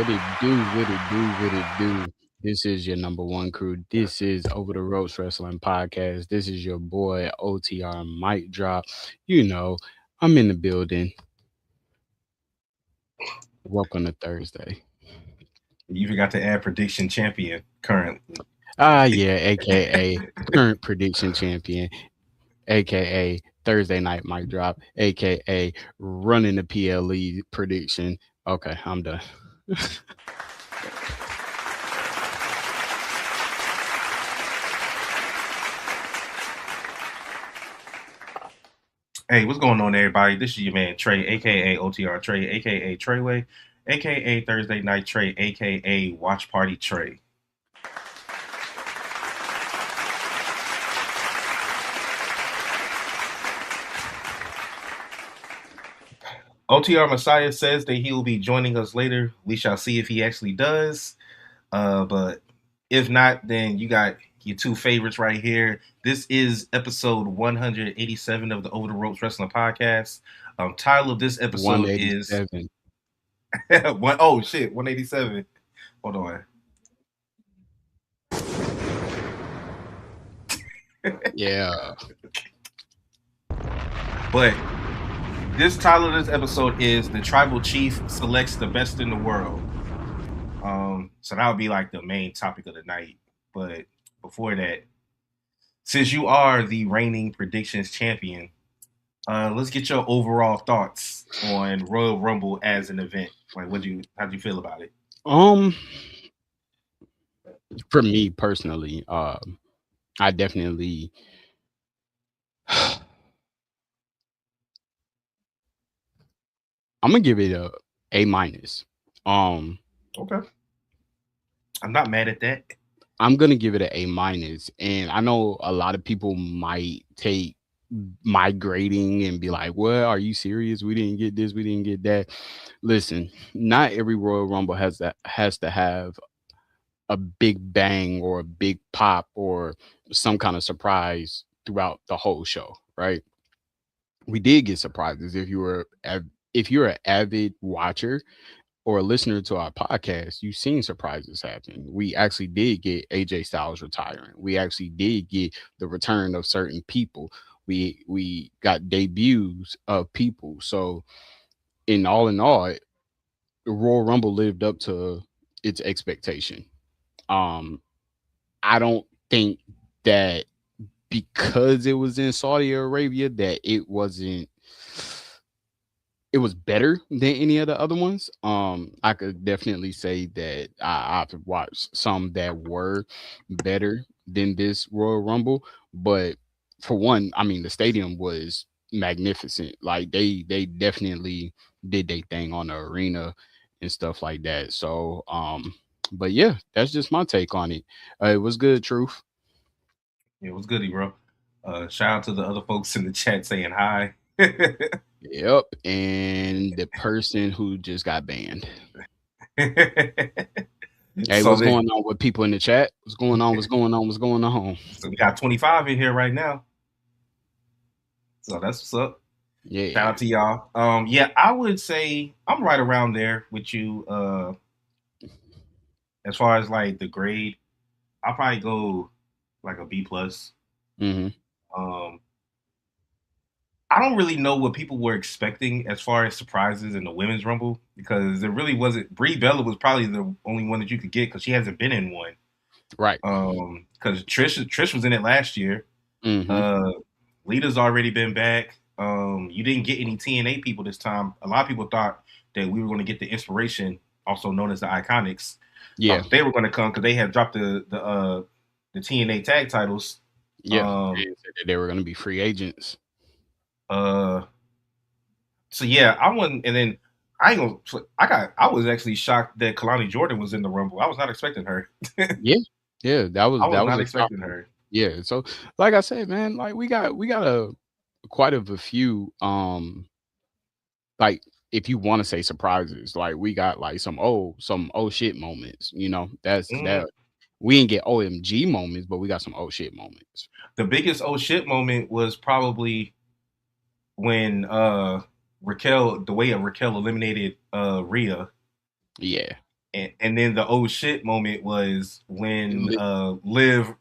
What it do, what it do, what it do. This is your number one crew. This is Over the Ropes Wrestling Podcast. This is your boy OTR Mic Drop. You know, I'm in the building. Welcome to Thursday. You forgot to add prediction champion currently. Yeah, aka current prediction champion, aka Thursday night mic drop, aka running the PLE prediction. Okay, I'm done. Hey, what's going on, everybody? This is your man Trey, aka OTR Trey, aka Treyway, aka Thursday Night Trey, aka Watch Party Trey. OTR Messiah says that he will be joining us later. We shall see if he actually does. But if not, then you got your two favorites right here. This is episode 187 of the Over the Ropes Wrestling Podcast. Title of this episode is 187. oh shit, 187. Hold on. Yeah. But this title of this episode is The Tribal Chief Selects the Best in the World. So that would be like the main topic of the night. But before that, since you are the reigning predictions champion, let's get your overall thoughts on Royal Rumble as an event. Like, how'd you feel about it? For me personally, I definitely I'm gonna give it a A minus. Okay. I'm not mad at that. I'm gonna give it an A minus, and I know a lot of people might take my grading and be like, "Well, are you serious? We didn't get this, we didn't get that." Listen, not every Royal Rumble has to have a big bang or a big pop or some kind of surprise throughout the whole show, right? We did get surprises if you're an avid watcher or a listener to our podcast, you've seen surprises happen. We actually did get AJ Styles retiring. We actually did get the return of certain people. We got debuts of people. So in all, the Royal Rumble lived up to its expectation. Um, I don't think that because it was in Saudi Arabia that it was better than any of the other ones. I could definitely say that I've watched some that were better than this Royal Rumble, but for one, I mean the stadium was magnificent. Like they definitely did their thing on the arena and stuff like that. So but yeah, that's just my take on it. It was good, truth. It was goody, bro. Shout out to the other folks in the chat saying hi. Yep, and the person who just got banned. Hey, So what's then, going on with people in the chat? What's going on? What's going on? What's going on? so we got 25 in here right now. So that's what's up. Shout Yeah. out to y'all. Yeah, I would say I'm right around there with you. As far as like the grade, I'll probably go like a B plus. Hmm. Um, I don't really know what people were expecting as far as surprises in the women's rumble because there really wasn't. Brie Bella was probably the only one that you could get because she hasn't been in one. Right. Because Trish was in it last year. Hmm. Uh, Lita's already been back. You didn't get any TNA people this time. A lot of people thought that we were going to get the Inspiration, also known as the Iconics. Thought Yeah. that they were going to come because they had dropped the TNA tag titles. Yeah. Um, And said that they were going to be free agents. uh, so yeah, I wasn't, and then I ain't gonna. I was actually shocked that Kalani Jordan was in the Rumble. I was not expecting her. Yeah. Yeah. I was That was not a shock. expecting her. Yeah. So, like I said, man, like we got a quite of a few like if you want to say surprises, like we got like some oh shit moments. That's Mm. that we didn't get OMG moments, but we got some oh shit moments. The biggest oh shit moment was probably when Raquel, the way Raquel eliminated Rhea. Yeah. and then the oh shit moment was when Liv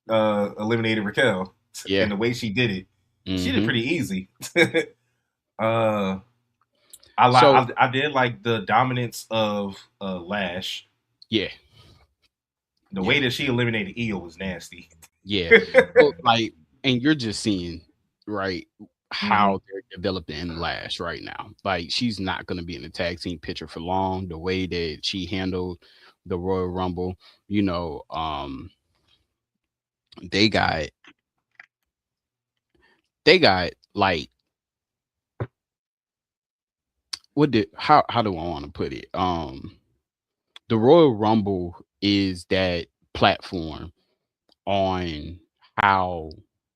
eliminated Raquel, Yeah. and the way she did it, she did Hmm. pretty easy. uh, So I did like the dominance of Lash. yeah, The yeah, way that she eliminated Io was nasty. yeah. So like, and you're just seeing, right, Hmm. how they're developing Lash right now. Like she's not gonna be in the tag team picture for long. The way that she handled the Royal Rumble, you know, they got they got like what did how do I want to put it? The Royal Rumble is that platform on how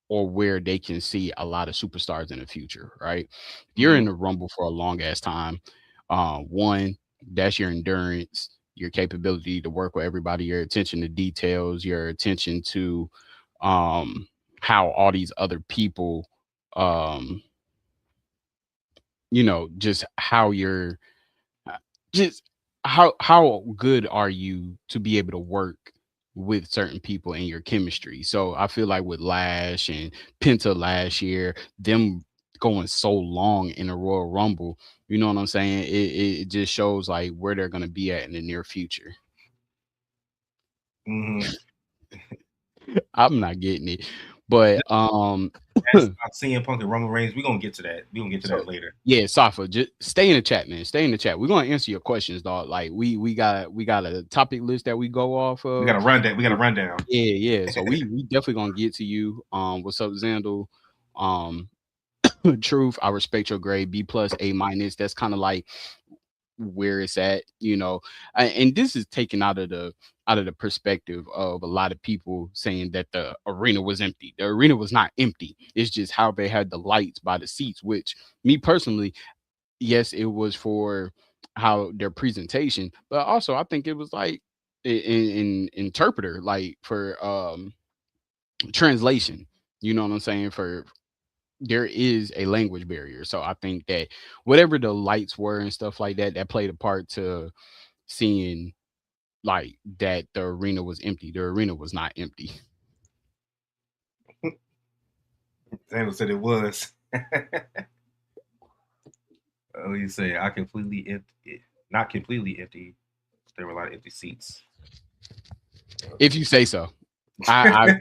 or where they can see a lot of superstars in the future, right? If you're in Hmm. the Rumble for a long ass time, one, that's your endurance, your capability to work with everybody, your attention to details, your attention to um how all these other people um just how you're uh, just how good are you to be able to work with certain people in your chemistry. So I feel like with Lash and Penta last year, them going so long in the Royal Rumble, you know what I'm saying? It just shows like where they're gonna be at in the near future. Hmm. I'm not getting it. But That's CM Punk and Roman Reigns. We're gonna get to that. We're gonna get to so that later. yeah, Safa, just stay in the chat, man. Stay in the chat. We're gonna answer your questions, dog. Like we got a topic list that we go off We got of. a rundown. We got a rundown. Yeah, yeah. So we definitely gonna get to you. What's up, Xandal? Um, Truth. I respect your grade. B plus, A minus. That's kind of like where it's at. And this is taken out of the perspective of a lot of people saying that the arena was empty. The arena was not empty. It's just how they had the lights by the seats, which me personally, yes, it was for how their presentation, but also I think it was like in interpreter, like for translation. You know what I'm saying? For there is a language barrier. So I think that whatever the lights were and stuff like that, that played a part to seeing like that the arena was empty. The arena was not empty. Daniel said it was. You say I completely empty, not completely empty. There were a lot of empty seats. If you say so. I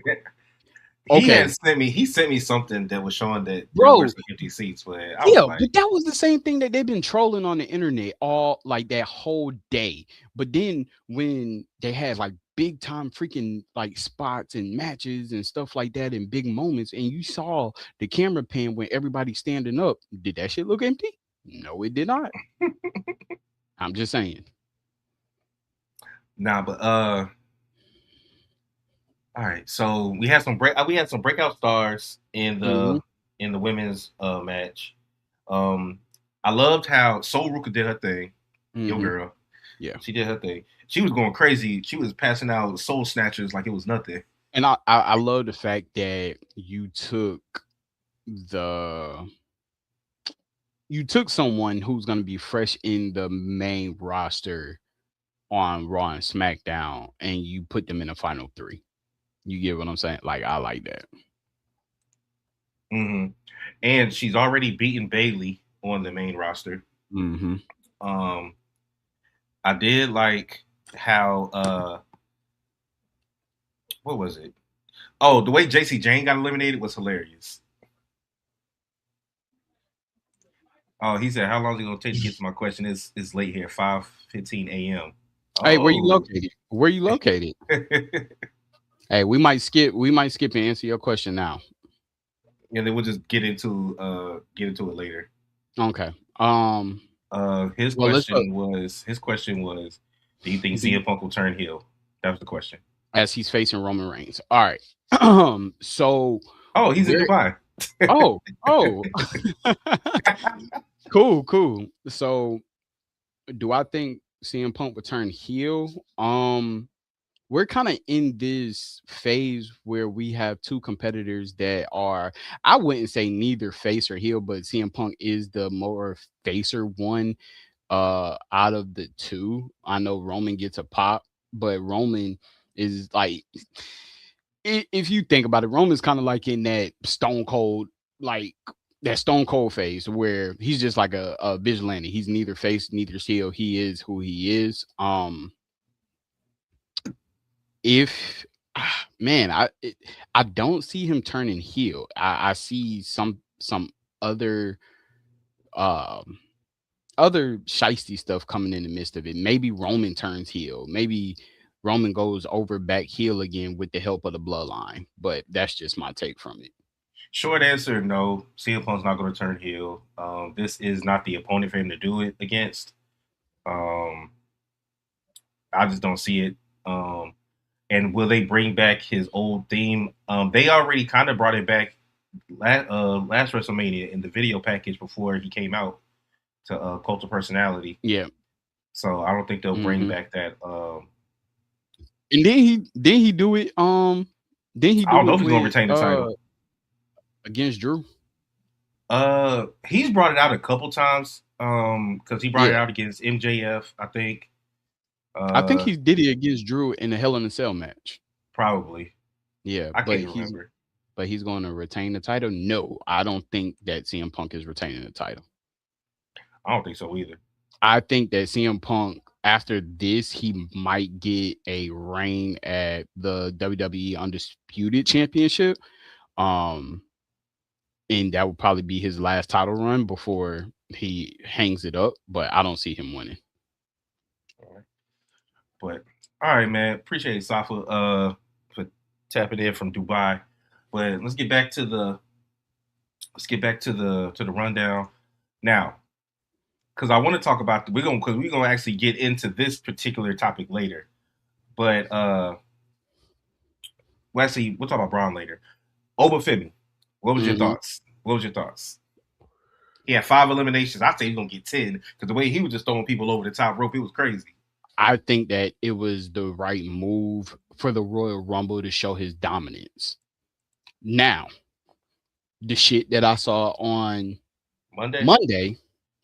He okay, had sent me. He sent me something that was showing that there were bro. some empty seats, but I was Yeah, like, but that was the same thing that they've been trolling on the internet all like that whole day. But then when they had like big time freaking like spots and matches and stuff like that and big moments, and you saw the camera pan when everybody's standing up, did that shit look empty? No, it did not. I'm just saying. nah. But all right. So we had some we had some breakout stars Hmm. in the women's match. Um, I loved how Soul Ruka did her thing. Yo, Hmm. girl, Yeah. she did her thing. She was going crazy. She was passing out soul snatchers like it was nothing. And I love the fact that the you took someone who's going to be fresh in the main roster on Raw and SmackDown, and you put them in the final three. You get what I'm saying? Like I like that. Hmm. And she's already beaten Bailey on the main roster. Hmm. Um, I did like how what was it? Oh, the way JC Jane got eliminated was hilarious. Oh, he said, "How long is it gonna take to get to my question?" It's late here, 5:15 a.m. Hey, where you Oh, located? Where you located? Hey, we might skip. We might skip and answer your question now. and then we'll just get into it later. Okay. Well, let's look. His question was, do you think Do you, CM Punk will turn heel? That was the question. as he's facing Roman Reigns. All right. So Oh, he's in where? Dubai. Oh. Cool, cool. So do I think CM Punk would turn heel? We're kind of in this phase where we have two competitors that are, I wouldn't say neither face or heel, but CM Punk is the more facer one. out of the two. I know Roman gets a pop, but Roman is like, if you think about it, Roman's kind of like in that Stone Cold, like that Stone Cold phase where he's just like a vigilante. He's neither face, neither heel. He is who he is. If man, I don't see him turning heel. I see some other um other shisty stuff coming in the midst of it. Maybe Roman turns heel. Maybe Roman goes over back heel again with the help of the bloodline. But that's just my take from it. Short answer, no. CM Punk's not going to turn heel. This is not the opponent for him to do it against. Um, I just don't see it. And will they bring back his old theme? They already kind of brought it back last WrestleMania in the video package before he came out to Cult of Personality. Yeah. So I don't think they'll bring Hmm. back that. And then he do it. Then he I don't do know it if he's going to with retain the title. against Drew. He's brought it out a couple times. Because he brought it Yeah. out against MJF, I think. I think Uh, he did it against Drew in the Hell in a Cell match. Probably. Yeah, I can't even remember. but he's going to retain the title. No, I don't think that CM Punk is retaining the title. I don't think so either. I think that CM Punk after this he might get a reign at the WWE Undisputed Championship. Um, and that would probably be his last title run before he hangs it up. But I don't see him winning. All right. But all right, man. Appreciate it, Safa, for tapping in from Dubai. But let's get back to the rundown now, because I want to talk about we're gonna actually get into this particular topic later. But we'll talk about Braun later. Obafemi, what was your Hmm. thoughts? What was your thoughts? He had 5 eliminations. I say he's gonna get 10 because the way he was just throwing people over the top rope, it was crazy. I think that it was the right move for the Royal Rumble to show his dominance. Now, the shit that I saw on Monday, Monday,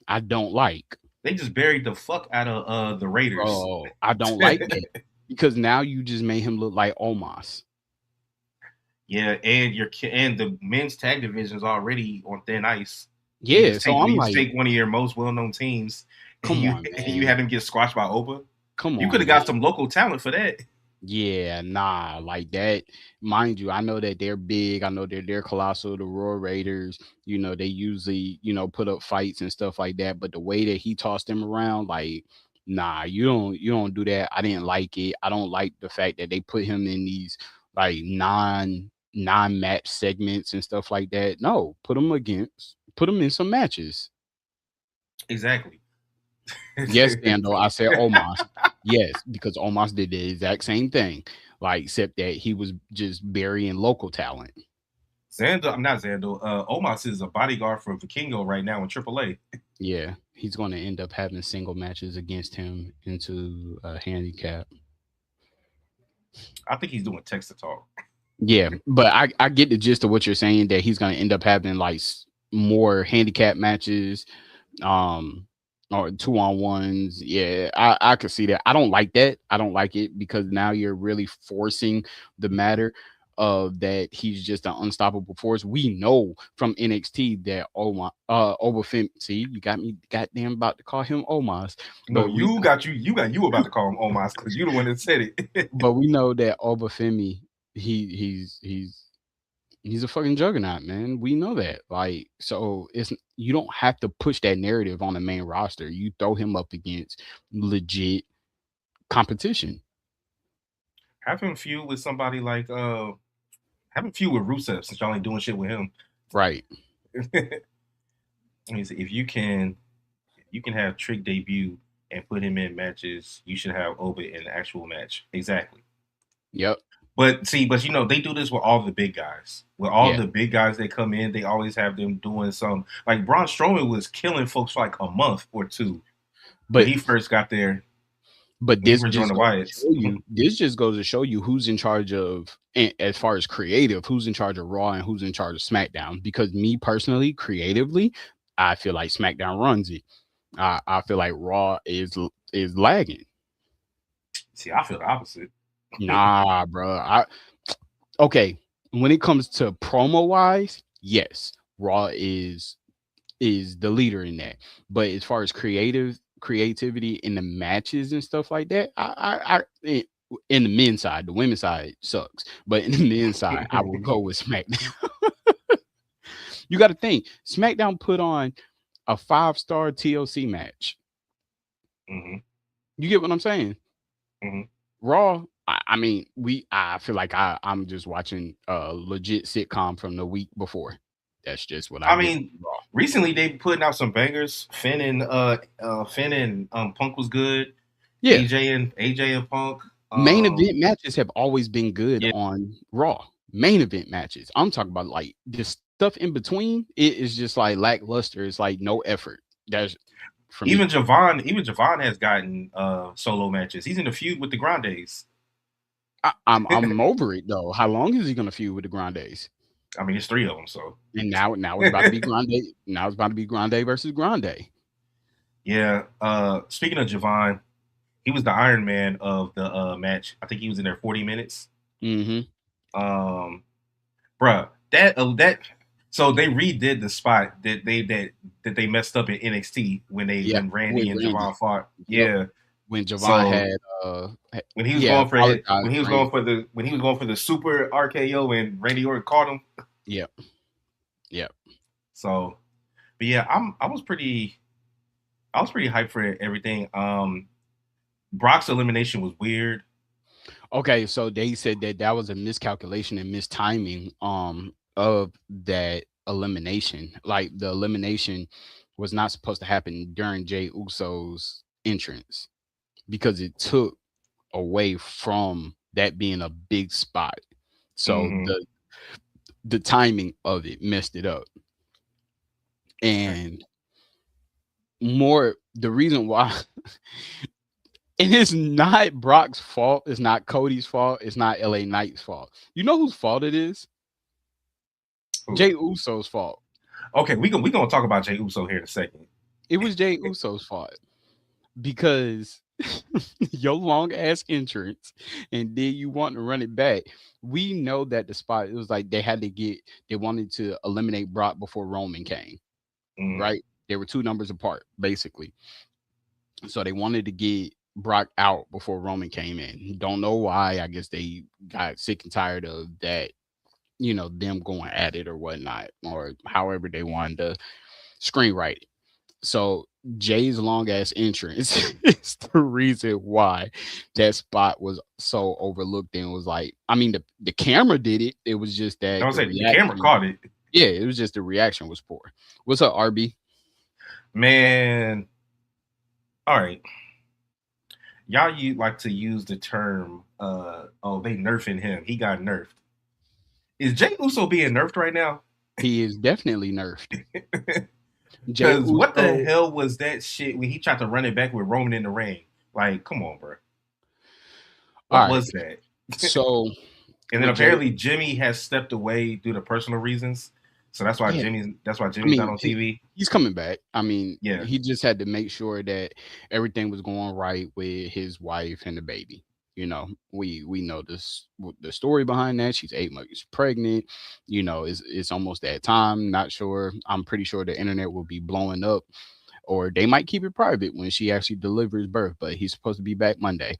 I don't like. they just buried the fuck out of the Raiders. Bro, I don't like that because now you just made him look like Omos. Yeah, and the men's tag division is already on thin ice. Yeah, so I'm You just like, take one of your most well known teams and come you on, and you have man. him get squashed by Oba. Come You could on, have man. got some local talent for that. Yeah, nah, like that. Mind you, I know that they're big. I know they're colossal. The Royal Raiders, they usually, put up fights and stuff like that. But the way that he tossed them around, like, nah, you don't do that. I didn't like it. I don't like the fact that they put him in these like non-match segments and stuff like that. No, put him in some matches. Exactly. Yes, Dando, I said Omos. Yes, because Omos did the exact same thing, like except that he was just burying local talent. Zando, I'm not Zando. Omos is a bodyguard for Vikingo right now in AAA. Yeah, he's going to end up having single matches against him into a handicap. I think he's doing text to talk. Yeah, but I get the gist of what you're saying that he's going to end up having like more handicap matches, um, or 2-on-1s. Yeah, I could see that. I don't like that. I don't like it because now you're really forcing the matter of that he's just an unstoppable force. We know from NXT that Obafemi. See, you got me goddamn about to call him Omos, No, but we you about to call him Omos because you the one that said it. but we know that Obafemi he's a fucking juggernaut, man. We know that. Like, so it's you don't have to push that narrative on the main roster. You throw him up against legit competition. Have him feud with somebody like have him feud with Rusev since y'all ain't doing shit with him. Right. If you can have Trick debut and put him in matches, you should have Oba in the actual match. Exactly. Yep. But they do this with all the big guys. With all Yeah. the big guys that come in, they always have them doing some like Braun Strowman was killing folks for like a month or two when But he first got there, but when he this first joined just the goes to Wyatts. show you this just goes to show you who's in charge of as far as creative, who's in charge of Raw and who's in charge of SmackDown. Because me personally, creatively, I feel like SmackDown runs it. I feel like Raw is lagging. See, I feel the opposite. Nah, bro. Okay. When it comes to promo wise, yes, Raw is the leader in that. But as far as creativity in the matches and stuff like that, in the men's side, the women's side sucks. But in the men's side, I will go with SmackDown. You got to think SmackDown put on a 5-star TLC match. Hmm. You get what I'm saying? Hmm. Raw. I mean, I feel like I'm just watching a legit sitcom from the week before. That's just what I I get from mean, Raw. recently they putting out some bangers. Finn and Punk was good. Yeah, AJ and Punk. main event matches have always been good Yeah. on Raw. Main event matches. I'm talking about like the stuff in between. It is just like lackluster. It's like no effort. That's for me. Even Javon has gotten solo matches. He's in a feud with the Grandes. I'm over it though. How long is he gonna feud with the Grandes? I mean, it's three of them, so And now it's about to be Grande. Now it's about to be Grande versus Grande. yeah. Speaking of Javon, he was the Iron Man of the match. I think he was in there 40 minutes. Hmm. Um, bruh, that so they redid the spot that they messed up in NXT Yeah, when with Randy and Randy. Javon fought. Yep. Yeah. When Javon So had yeah, apologized for Randy. when he was going for the super RKO and Randy Orton caught him. Yep. Yep. So, but yeah, I was pretty hyped for everything. Brock's elimination was weird. Okay, so they said that that was a miscalculation and mistiming of that elimination. Like the elimination was not supposed to happen during Jay Uso's entrance because it took away from that being a big spot. So Hmm. the timing of it messed it up. Okay. And more the reason why and it's not Brock's fault, it's not Cody's fault, it's not LA Knight's fault. You know whose fault it is? Ooh. Jay Uso's fault. Okay, we gonna talk about Jey Uso here in a second. It was Jay Uso's fault because your long ass entrance and then you want to run it back. We know that the spot it was like they wanted to eliminate Brock before Roman came, Mm-hmm. right? They were two numbers apart, basically. So they wanted to get Brock out before Roman came in. Don't know why. I guess they got sick and tired of that, them going at it or whatnot, or however they wanted to screenwrite it. So Jay's long ass entrance is the reason why that spot was so overlooked and was like, I mean, the camera did it. It was just I that was the saying the camera reaction, caught it. yeah, it was just the reaction was poor. What's up, RB? Man, all right. Y'all you like to use the term oh they nerfing him. He got nerfed. Is Jey Uso being nerfed right now? He is definitely nerfed. Jay Cause what the Uso. hell was that shit when he tried to run it back with Roman in the ring? Like, come on, bro. All What right. was that? So And then with Jay, apparently Jimmy has stepped away due to personal reasons. So yeah, That's why I Jimmy's not mean, on TV. he's coming back. I mean, Yeah. he just had to make sure that everything was going right with his wife and the baby. We know the story behind that. She's 8 months pregnant. It's almost that time. Not sure. I'm pretty sure the internet will be blowing up, or they might keep it private when she actually delivers birth. But he's supposed to be back Monday.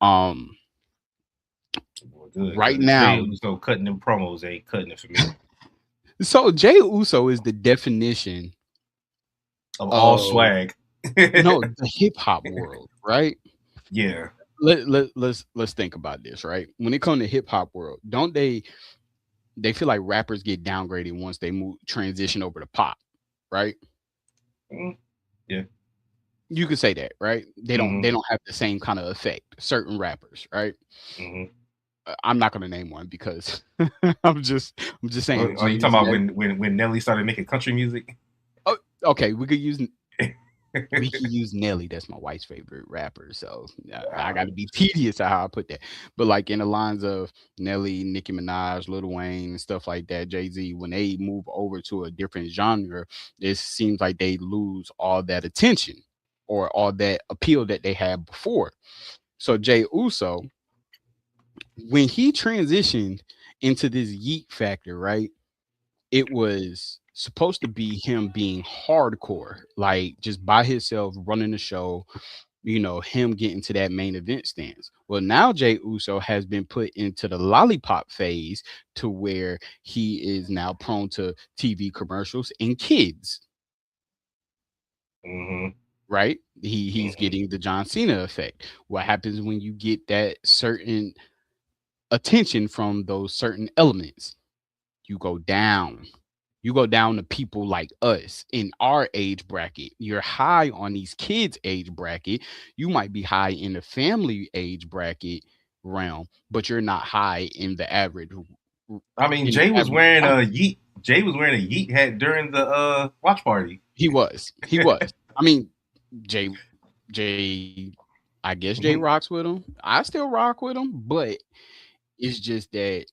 Um, Well, good, right because Jay now, Uso cutting them promos ain't cutting it for me. so Jay Uso is the definition Of all of swag. no the hip hop world, right? Yeah. Let's think about this, right? When it comes to hip hop world, don't they feel like rappers get downgraded once they move transition over to pop, right? Mm, yeah. You could say that, right? They don't Mm-hmm. they don't have the same kind of effect. Certain rappers, right? Mm-hmm. I'm not gonna name one because I'm just saying Oh, you Jeezy. talking about when Nelly started making country music? Oh, okay, we could use Nelly. That's my wife's favorite rapper. So I got to be tedious at how I put that. But like in the lines of Nelly, Nicki Minaj, Lil Wayne, and stuff like that, Jay Z, when they move over to a different genre, it seems like they lose all that attention. or all that appeal that they had before. So Jay Uso, when he transitioned into this yeet factor, right? It was supposed to be him being hardcore, like just by himself running the show, him getting to that main event stance. Well, now Jay Uso has been put into the lollipop phase to where he is now prone to TV commercials and kids, Mm-hmm. right? He's Mm-hmm. getting the John Cena effect. What happens when you get that certain attention from those certain elements? You go down. You go down to people like us in our age bracket. You're high on these kids' age bracket. You might be high in the family age bracket realm, but you're not high in the average I mean, in the Jay was average wearing realm. a yeet. Jay was wearing a yeet hat during the watch party. He was. He was. I mean, Jay I guess Jay rocks with him. I still rock with him, but it's just that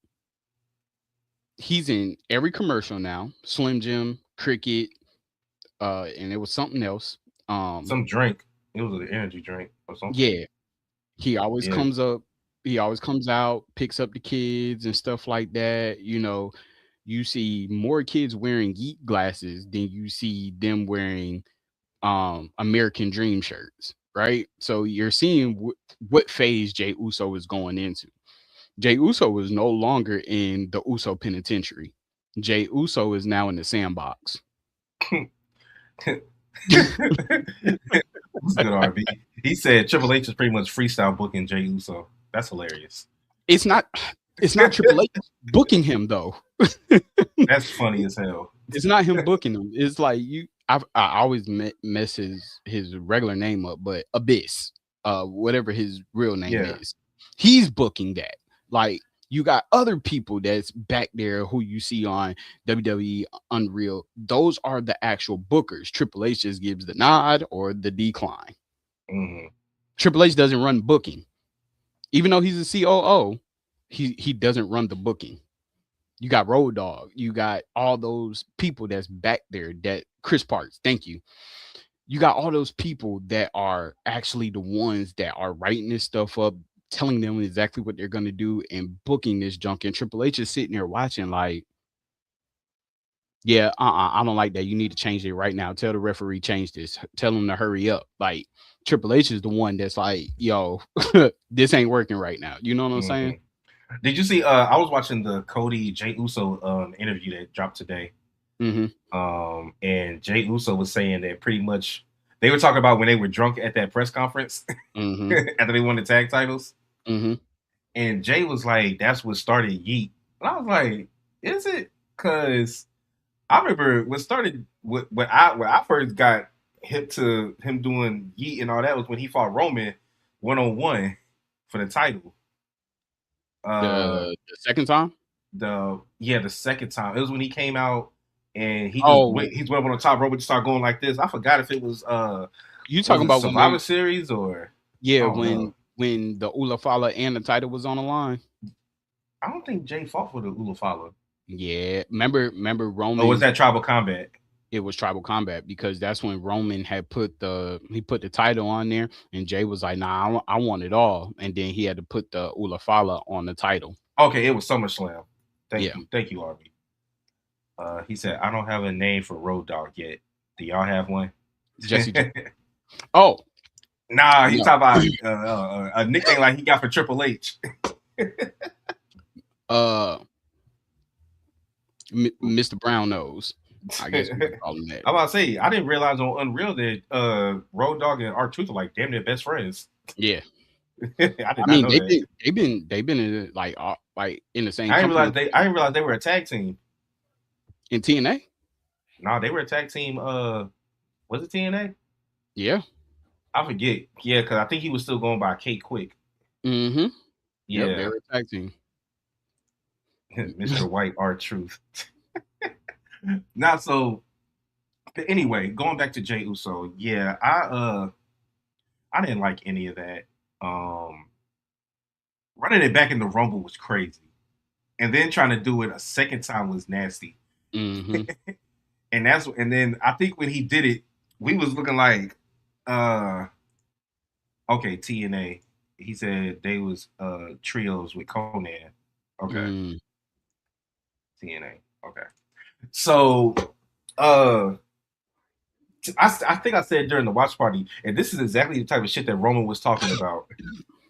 he's in every commercial now. Slim Jim, Cricket, and it was something else. Some drink. It was an energy drink or something. Yeah, he always Yeah. comes up, he always comes out, picks up the kids and stuff like that. You see more kids wearing geek glasses than you see them wearing American Dream shirts, right? So you're seeing what phase Jay Uso is going into. Jay Uso is no longer in the Uso penitentiary. Jay Uso is now in the sandbox. What's good, RB? He said Triple H is pretty much freestyle booking Jay Uso. That's hilarious. It's not it's not Triple H booking him though. That's funny as hell. It's not him booking him. It's like I always mess his regular name up, but Abyss, whatever his real name Yeah. is, he's booking that. Like you got other people that's back there who you see on WWE Unreal. Those are the actual bookers. Triple H just gives the nod or the decline. Mm-hmm. Triple H doesn't run booking, even though he's a COO. He doesn't run the booking. You got Road Dog. You got all those people that's back there. That Chris Parks. Thank you. You got all those people that are actually the ones that are writing this stuff up, telling them exactly what they're gonna do, and booking this junk. And Triple H is sitting there watching, like, yeah, I don't like that. You need to change it right now. Tell the referee change this. Tell him to hurry up. Like Triple H is the one that's like, yo, this ain't working right now. You know what I'm Mm-hmm. saying? Did you see? I was watching the Cody Jay Uso interview that dropped today. Mm-hmm. And Jay Uso was saying that pretty much they were talking about when they were drunk at that press conference Mm-hmm. after they won the tag titles. Mm-hmm. And Jay was like, "That's what started Yeet." And I was like, "Is it?" Because I remember what started when I first got hip to him doing Yeet and all that was when he fought Roman 1-on-1 for the title. The second time. The second time it was when he came out and Oh, he's went on the top rope and just started going like this. I forgot if it you was talking it about when Survivor they? Series or I Yeah, don't know. when the Ula Fala and the title was on the line. I don't think Jay fought for the Ulafala. Yeah, remember Or was Roman. that Tribal Combat? It was Tribal Combat because that's when Roman had put the title on there, and Jay was like, "Nah, I want it all," and then he had to put the Ula Fala on the title. Okay, it was SummerSlam. Yeah, Thank you, Arby. He said, "I don't have a name for Road Dog yet. Do y'all have one?" Jesse. Oh Nah, he no, talking about a nickname like he got for Triple H. uh, Mr. Brown Nose. I guess we could call him that. I'm about to say, I didn't realize on Unreal that Road Dog and R-Truth are like damn near best friends. Yeah, I did I not mean know that. they've been in like in the same company I didn't realize they were a tag team. in TNA. No, they were a tag team. Was it TNA? Yeah. I forget. Yeah, because I think he was still going by K Quick. Mm-hmm. Yep, they Yeah, were a tag team. Mr. White R-Truth. Not so. But anyway, going back to Jay Uso, yeah, I didn't like any of that. Running it back in the Rumble was crazy, and then trying to do it a second time was nasty. Mm-hmm. And then I think when he did it, we was looking like Uh, okay, TNA. He said they was trios with Conan. Okay, Mm, TNA. Okay, so uh, I think I said during the watch party, and this is exactly the type of shit that Roman was talking about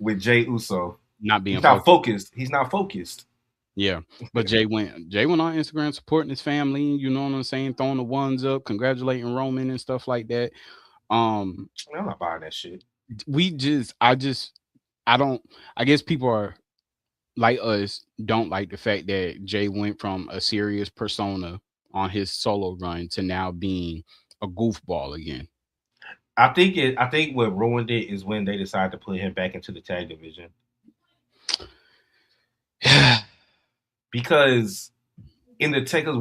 with Jay Uso. not being He's not focused. focused. He's not focused. Yeah, but Jay went on Instagram supporting his family. You know what I'm saying, throwing the ones up, congratulating Roman and stuff like that. Um, I'm not buying that shit. we just, I don't. I guess people are like us don't like the fact that Jay went from a serious persona on his solo run to now being a goofball again. I think what ruined it is when they decided to put him back into the tag division because in the tag, because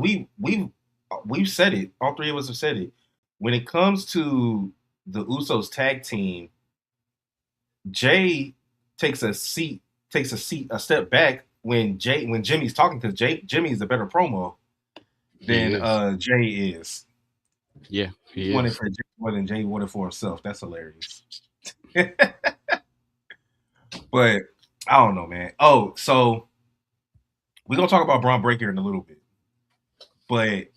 we've said it. All three of us have said it. When it comes to the Usos tag team, Jay takes a seat, a step back when Jimmy's talking because Jimmy is a better promo He than is. Jay is. Yeah, He he wanted is. for Jay more than Jay wanted for himself. That's hilarious. But I don't know, man. Oh, so we're gonna talk about Braun Breaker in a little bit, but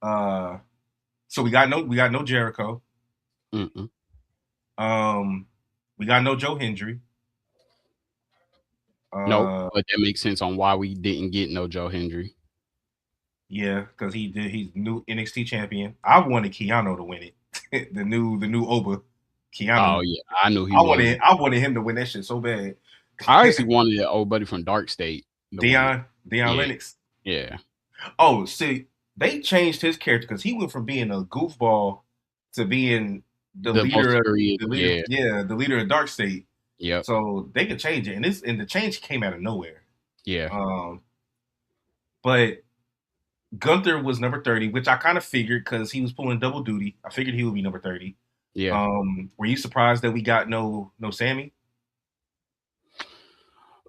uh, so we got no Jericho. Mm-mm. Um, we got no Joe Hendry. Nope, Uh, but that makes sense on why we didn't get no Joe Hendry. yeah, because he's new NXT champion. I wanted Keanu to win it. The new Oba, Oh Keanu. yeah, I knew he was. I wanted him to win that shit so bad. I actually wanted the old buddy from Dark State to win it. Dion Yeah, Lennox. yeah. Oh, see, they changed his character because he went from being a goofball to being The most serious. the leader, Yeah, yeah, the leader of Dark State. yep, So they could change it, and the change came out of nowhere. yeah, Um, but Gunther was number 30, which I kind of figured because he was pulling double duty. I figured he would be number 30. yeah. Were you surprised that we got no Sammy?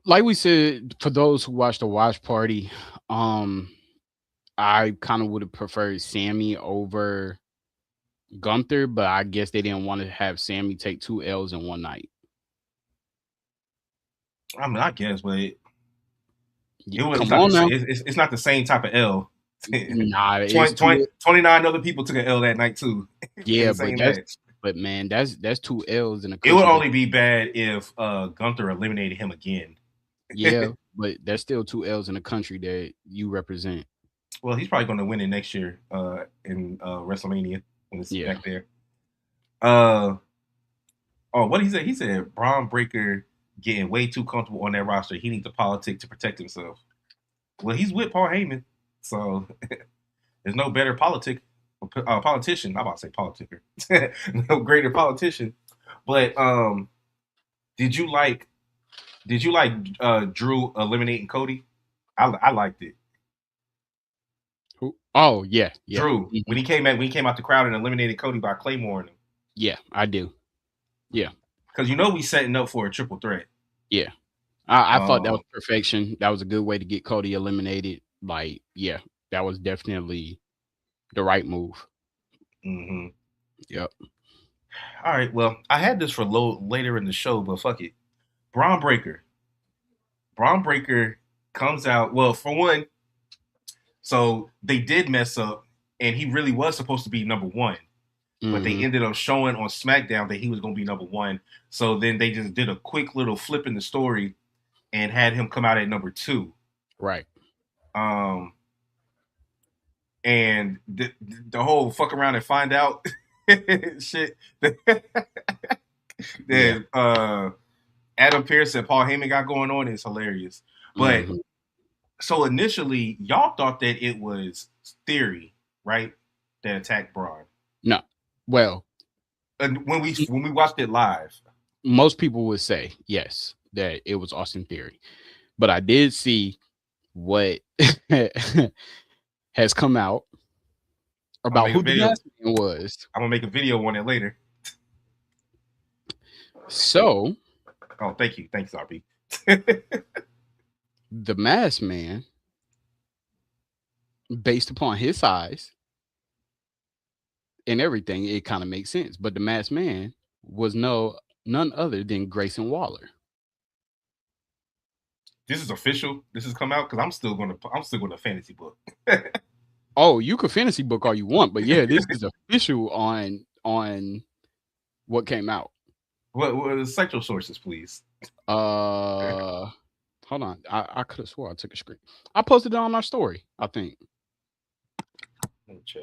Like we said, for those who watched the watch party, um, I kind of would have preferred Sammy over Gunther, but I guess they didn't want to have Sammy take two L's in one night. I mean, I guess, but it's Come not the on same. now. It's not the same type of L. Nah, it's two. 29 other people took an L that night too in Yeah, the but same match. man, that's two L's in a It would country that. only be bad if Gunther eliminated him again. Yeah, but that's still two L's in a country that you represent. Well, he's probably going to win it next year in WrestleMania when it's Yeah, back there. Uh, oh, what he said? He said Braun Breaker getting way too comfortable on that roster. He needs to politic to protect himself. Well, he's with Paul Heyman, so there's no better politician. I'm about to say politicker. No greater politician. But did you like Drew eliminating Cody? I liked it. who? Oh yeah, yeah, Drew mhm. when he came out the crowd and eliminated Cody by Claymore him. Yeah. I do. Yeah, Because you know we setting up for a triple threat. yeah. I thought that was Um, perfection. That was a good way to get Cody eliminated. Like, yeah, that was definitely the right move. mm-hmm. Yep. All right, well, I had this for later in the show, but fuck it. Braun Breaker. Braun Breaker comes out. Well, for one, so they did mess up, and he really was supposed to be number one, but they Hmm. ended up showing on SmackDown that he was going to be number one. So then they just did a quick little flip in the story and had him come out at number two. Right. Um, and the whole fuck around and find out shit Yeah. that Adam Pearce and Paul Heyman got going on is hilarious. But Hmm. so initially, y'all thought that it was Theory, right? That attacked Braun. No. Well, And m- when we watched it live, most people would say yes that it was Austin Theory, but I did see what has come out I'm gonna about make a who the video. masked man was. I'm gonna make a video on it later. So Oh, thanks, RP. the masked man, based upon his size and everything, it kind of makes sense. But the masked man was none other than Grayson Waller. This is official. This has come out because I'm still going to fantasy book. Oh, you could fantasy book all you want, but yeah, this is official on what came out. What are the sexual sources, please? Uh, hold on. I could have swore I took a screen. I posted it on our story, I think. Let me check.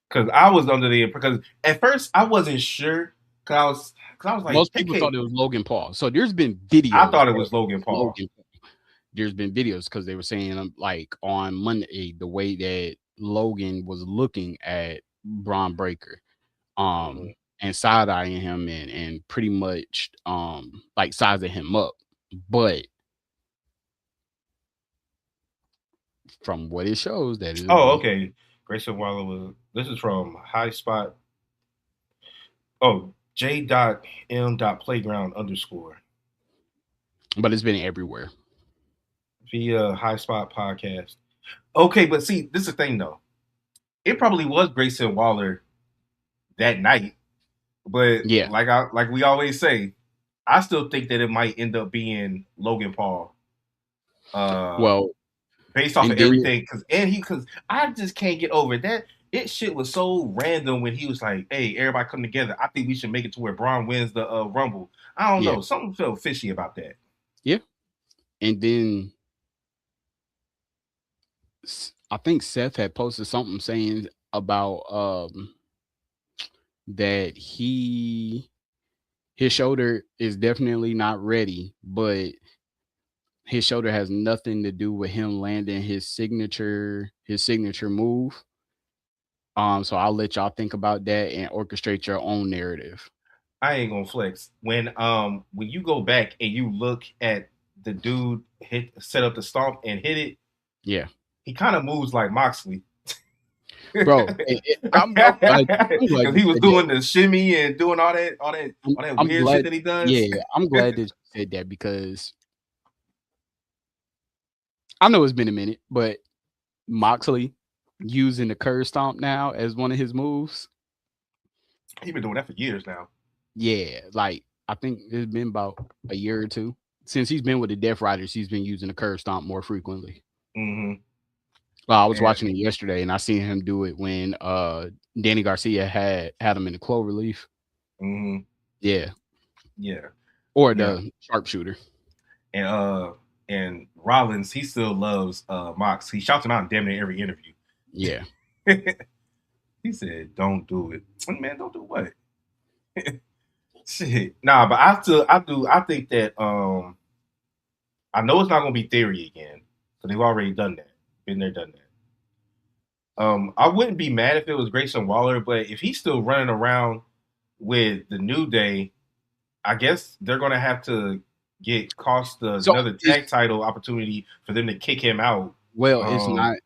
Because I was under the because at first I wasn't sure because I was like Most they people can't. thought it was Logan Paul. So there's been I videos thought it of was Logan Paul. Logan Paul. There's been videos because they were saying like on Monday the way that Logan was looking at Braun Breaker, Hmm. and side eyeing him and pretty much like sizing him up. But from what it shows, that is Oh, one, okay. Grayson Waller was. This is from High Spot. Oh, J. M. Playground underscore but it's been everywhere. via High Spot podcast. Okay, but see, this is the thing though. It probably was Grayson Waller that night, but Yeah. like we always say, I still think that it might end up being Logan Paul. Uh, Well, Based off of and then everything, because I just can't get over that. It shit was so random when he was like, "Hey, everybody come together. I think we should make it to where Braun wins the Rumble." I don't yeah, know. Something felt fishy about that. yeah, and then I think Seth had posted something saying about that his shoulder is definitely not ready, but his shoulder has nothing to do with him landing his signature move. So I'll let y'all think about that and orchestrate your own narrative. I ain't gonna flex. When you go back and you look at the dude hit set up the stomp and hit it, Yeah, he kind of moves like Moxley. bro. I'm glad Because you he was said that. doing the shimmy and doing I'm, all that I'm weird shit glad. that he does. Yeah, I'm glad that you said that because I know it's been a minute, but Moxley using the curve stomp now as one of his moves. He's been doing that for years now. Yeah, like I think it's been about a year or two since he's been with the Death Riders. He's been using the curve stomp more frequently. Hmm. Well, I was And watching it yesterday, and I seen him do it when Danny Garcia had him in the clover leaf. hmm Yeah, yeah, or yeah. the sharpshooter. And and Rollins, he still loves Mox. He shouts him out in damn near every interview. Yeah. He said, "Don't do it, man. Don't do what? Shit, nah." But I still, I do. I think that I know it's not gonna be Theory again, so they've already done that. Been there, done that. I wouldn't be mad if it was Grayson Waller, but if he's still running around with the New Day, I guess they're gonna have to get cost So another it's tag title opportunity for them to kick him out. well, it's Um, not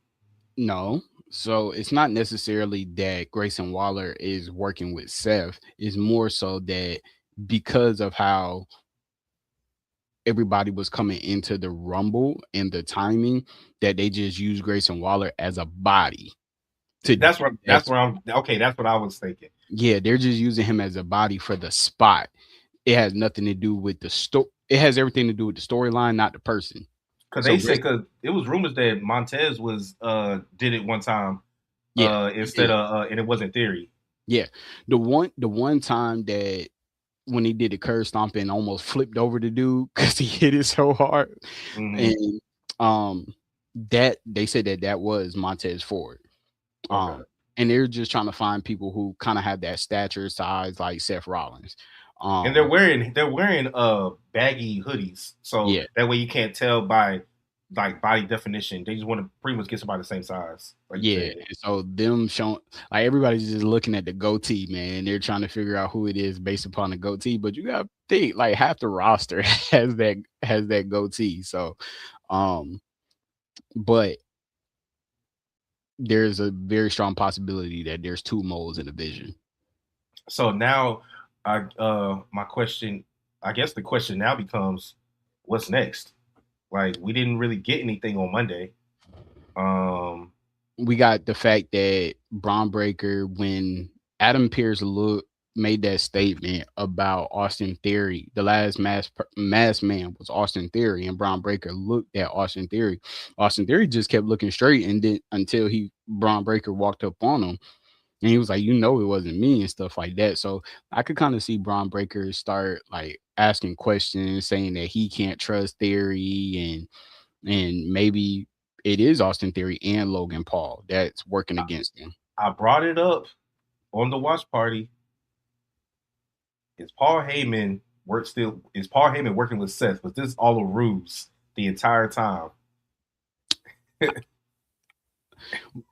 no. So it's not necessarily that Grayson Waller is working with Seth. It's more so that because of how everybody was coming into the Rumble and the timing, that they just use Grayson Waller as a body to do that's that. where I'm okay. That's what I was thinking Yeah, they're just using him as a body for the spot. It has nothing to do with the story. It has everything to do with the storyline, not the person. because So they said Grayson, because it was rumors that Montez was did it one time yeah, he instead did. of and it wasn't Theory. Yeah, the one time that when he did the curve stomp and almost flipped over the dude because he hit it so hard, Hmm. and um, that they said that was Montez Ford. Okay. Um, and they're just trying to find people who kind of have that stature, size, like Seth Rollins. And Um, they're wearing baggy hoodies, so yeah, that way you can't tell by like body definition. They just want to pretty much get somebody the same size, like you yeah. said. And so them showing like everybody's just looking at the goatee, man. They're trying to figure out who it is based upon the goatee. But you gotta think like half the roster has that goatee. So um, but there's a very strong possibility that there's two moles in the vision. So now, I my question, I guess the question now becomes, what's next? Like we didn't really get anything on Monday. Um, We got the fact that Braun Breaker, when Adam Pierce made that statement about Austin Theory. The last mass man was Austin Theory, and Braun Breaker looked at Austin Theory. Austin Theory just kept looking straight, and then until he Braun Breaker walked up on him, and he was like, it wasn't me and stuff like that. So I could kind of see Braun Breaker start like asking questions, saying that he can't trust Theory, and maybe it is Austin Theory and Logan Paul that's working against him. I brought it up on the watch party. Is Paul Heyman Is Paul Heyman working with Seth? Was this all a ruse the entire time?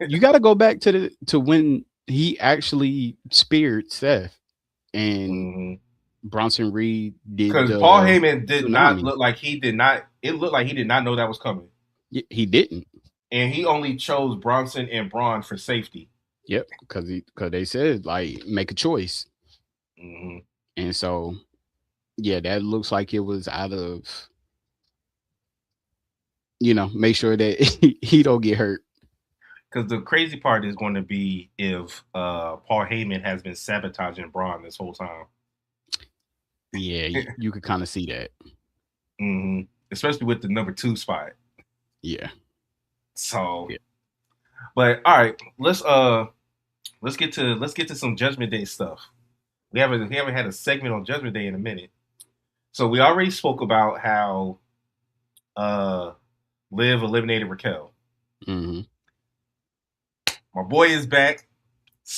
You got to go back to when he actually speared Seth and Mm-hmm. Bronson Reed did Because Paul the Heyman did not tsunami. look like he did not. It looked like he did not know that was coming, He didn't. and he only chose Bronson and Braun for safety. Yep, because they said like make a choice, Mm-hmm. and so yeah, that looks like it was out of make sure that he don't get hurt. Because the crazy part is going to be if Paul Heyman has been sabotaging Braun this whole time. Yeah, you could kind of see that. Mm-hmm. Especially with the number 2 spot. Yeah. So, Yeah. but all right, let's get to some Judgment Day stuff. We haven't had a segment on Judgment Day in a minute. So we already spoke about how Liv eliminated Raquel. Mm-hmm. My boy is back.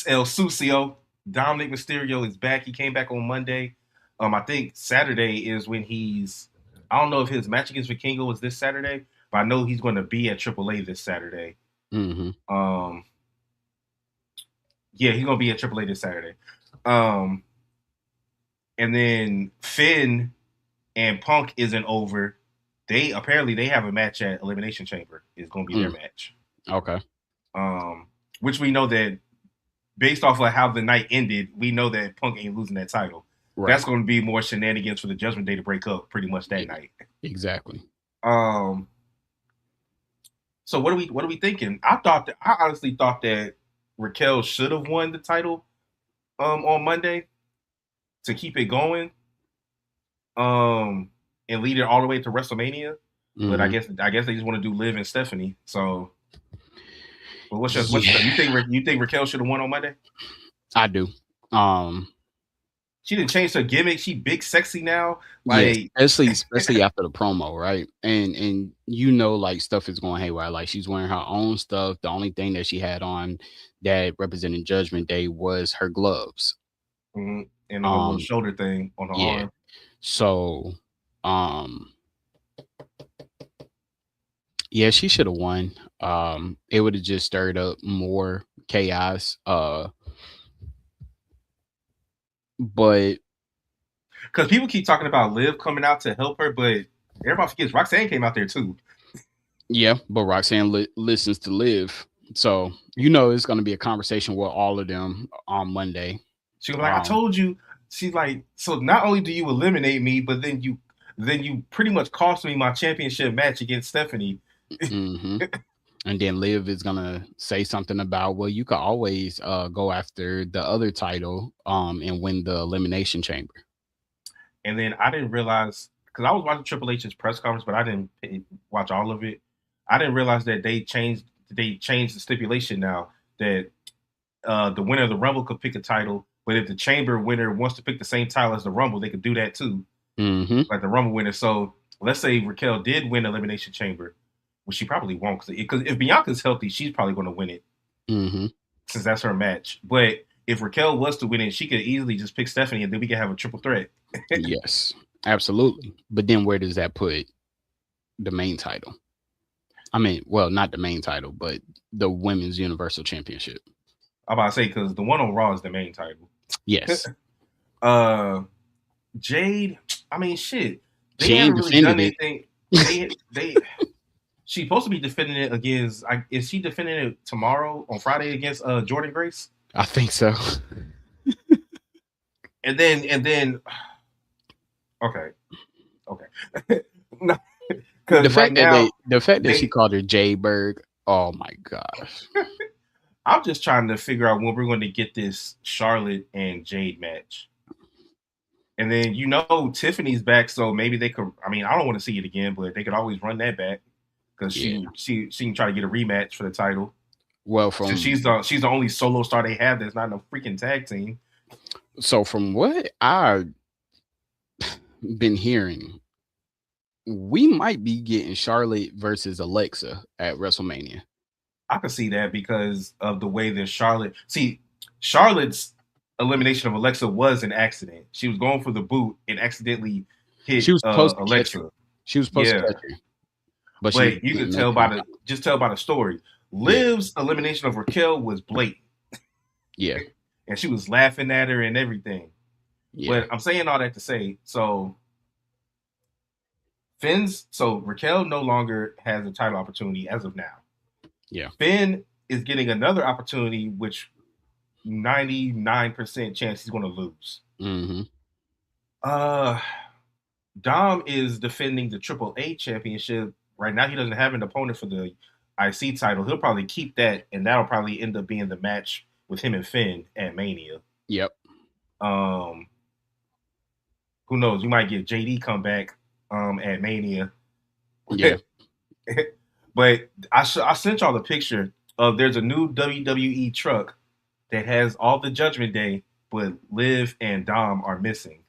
El Sucio. Dominic Mysterio is back. He came back on Monday. I think Saturday is when he's. I don't know if his match against Vikingo was this Saturday, but I know he's going to be at AAA this Saturday. Mm-hmm. Yeah, he's going to be at AAA this Saturday. And then Finn and Punk isn't over. They have a match at Elimination Chamber. It's going to be their match. Okay. Which we know that based off of how the night ended, we know that Punk ain't losing that title. Right. That's going to be more shenanigans for the Judgment Day to break up pretty much that night. Exactly. So what are we thinking? I honestly thought that Raquel should have won the title on Monday to keep it going. And lead it all the way to WrestleMania. Mm-hmm. But I guess they just want to do Liv and Stephanie. So but what's you think Raquel should have won on Monday? I do. She didn't change her gimmick. She big sexy now. Like especially after the promo, right? And like stuff is going haywire. Like she's wearing her own stuff. The only thing that she had on that represented Judgment Day was her gloves. Mm-hmm. And a little shoulder thing on her arm. So yeah, she should have won. It would have just stirred up more chaos. But because people keep talking about Liv coming out to help her, but everybody forgets Roxanne came out there too. Yeah, but Roxanne listens to Liv, so it's going to be a conversation with all of them on Monday. She was like, "I told you." She's like, "So not only do you eliminate me, but then you pretty much cost me my championship match against Stephanie." Mm-hmm. And then Liv is gonna say something about, well, you could always go after the other title and win the Elimination Chamber. And then I didn't realize, because I was watching Triple H's press conference, but I didn't watch all of it. I didn't realize that they changed the stipulation now that the winner of the Rumble could pick a title, but if the Chamber winner wants to pick the same title as the Rumble, they could do that too. Mm-hmm. Like the Rumble winner. So let's say Raquel did win Elimination Chamber. Well, she probably won't, because if Bianca's healthy, she's probably going to win it. Mm-hmm. Since that's her match. But if Raquel was to win it, she could easily just pick Stephanie, and then we could have a triple threat. Yes, absolutely. But then where does that put the main title? I mean, well, not the main title, but the Women's Universal Championship. I'm about to say, because the one on Raw is the main title. Yes. Jade, I mean, shit. She ain't really done anything. She's supposed to be defending it against. Is she defending it tomorrow on Friday against Jordan Grace? I think so. and then, okay. No, the fact that she called her Jay Berg. Oh my gosh. I'm just trying to figure out when we're going to get this Charlotte and Jade match. And then Tiffany's back, so maybe they could. I mean, I don't want to see it again, but they could always run that back because Yeah. she can try to get a rematch for the title. Well, Since from she's the only solo star they have that's not in a freaking tag team. from what I've been hearing, we might be getting Charlotte versus Alexa at WrestleMania. I could see that because of the way that Charlotte's elimination of Alexa was an accident. She was going for the boot and accidentally She hit was supposed to catch her. Alexa. She was supposed to Yeah, catch her, but she but you could didn't make tell it in by time. the story. Yeah, Liv's elimination of Raquel was blatant, yeah, and she was laughing at her and everything. yeah, But I'm saying all that to say, so Raquel no longer has a title opportunity as of now. yeah. Finn is getting another opportunity, which 99% chance he's going to lose. Mm-hmm. Uh, Dom is defending the Triple A championship right now. He doesn't have an opponent for the IC title. He'll probably keep that, and that'll probably end up being the match with him and Finn at Mania. Yep. Um, who knows? You might get JD come back at Mania. Yeah. But I sent y'all the picture of there's a new WWE truck that has all the Judgment Day, but Liv and Dom are missing.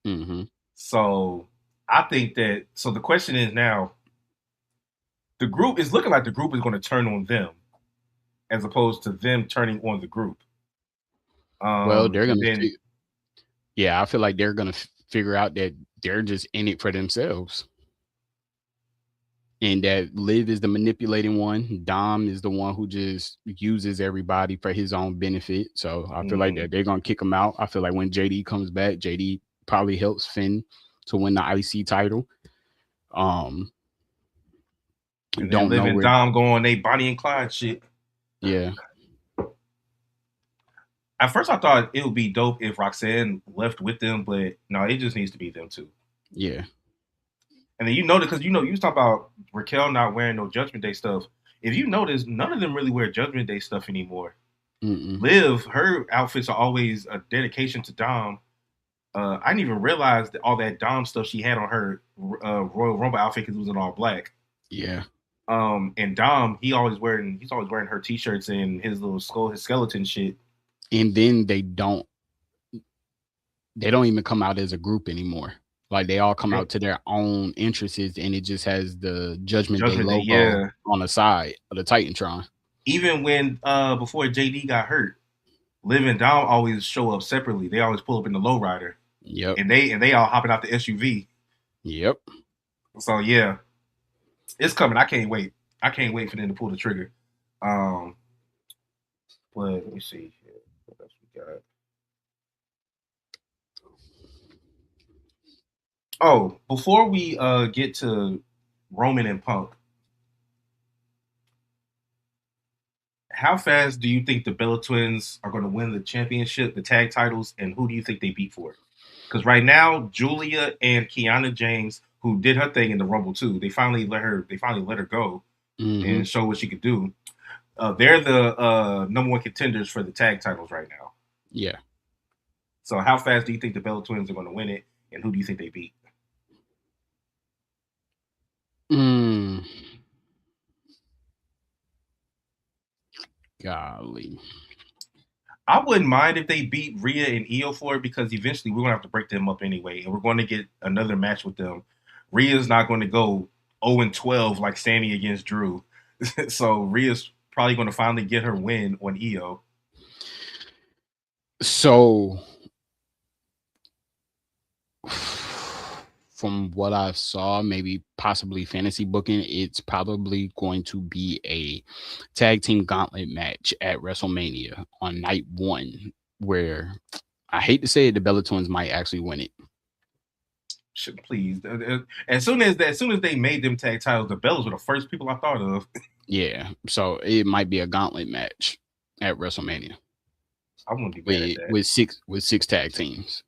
Mm-hmm. So I think that. So the question is now, the group is looking like the group is going to turn on them, as opposed to them turning on the group. Well, they're And gonna. then Yeah, I feel like they're gonna figure out that they're just in it for themselves, and that Liv is the manipulating one. Dom is the one who just uses everybody for his own benefit. So I feel like mm, that they're gonna kick him out. I feel like when JD comes back, JD probably helps Finn to win the IC title. Um, and then don't Liv know and where. Dom go on they Bonnie and Clyde shit. Yeah, At first, I thought it would be dope if Roxanne left with them, but no, it just needs to be them two. yeah, And then because you was talking about Raquel not wearing no Judgment Day stuff. If you notice, none of them really wear Judgment Day stuff anymore. mm-mm. Liv, her outfits are always a dedication to Dom. I didn't even realize that all that Dom stuff she had on her Royal Rumble outfit because it was in all black. Yeah. And Dom, he's always wearing her t-shirts and his little his skeleton shit. And then they don't even come out as a group anymore. Like they all come out to their own interests, and it just has the Judgment Day Judgment Day, logo yeah. on the side of the Titantron. Even when before JD got hurt, Liv and Dom always show up separately. They always pull up in the lowrider, Yep. and they all hopping out the SUV. Yep. So yeah, it's coming. I can't wait. I can't wait for them to pull the trigger. Um, but let me see here. What else we got? Oh, before we get to Roman and Punk, how fast do you think the Bella Twins are going to win the championship, the tag titles, and who do you think they beat for it? Because right now, Julia and Kiana James, who did her thing in the Rumble too, they finally let her go Mm-hmm. and show what she could do. They're the number one contenders for the tag titles right now. Yeah. So how fast do you think the Bella Twins are going to win it, and who do you think they beat? Mm. Golly. I wouldn't mind if they beat Rhea and Io for it because eventually we're gonna have to break them up anyway, and we're going to get another match with them. Rhea's not going to go 0-12 like Sammy against Drew, so Rhea's probably going to finally get her win on Io. So from what I saw, maybe possibly fantasy booking, it's probably going to be a tag team gauntlet match at WrestleMania on night one, where I hate to say it, the Bella Twins might actually win it. Please, as soon as they made them tag titles, the Bellas were the first people I thought of. Yeah, so it might be a gauntlet match at WrestleMania I wouldn't be mad at that. with six tag teams.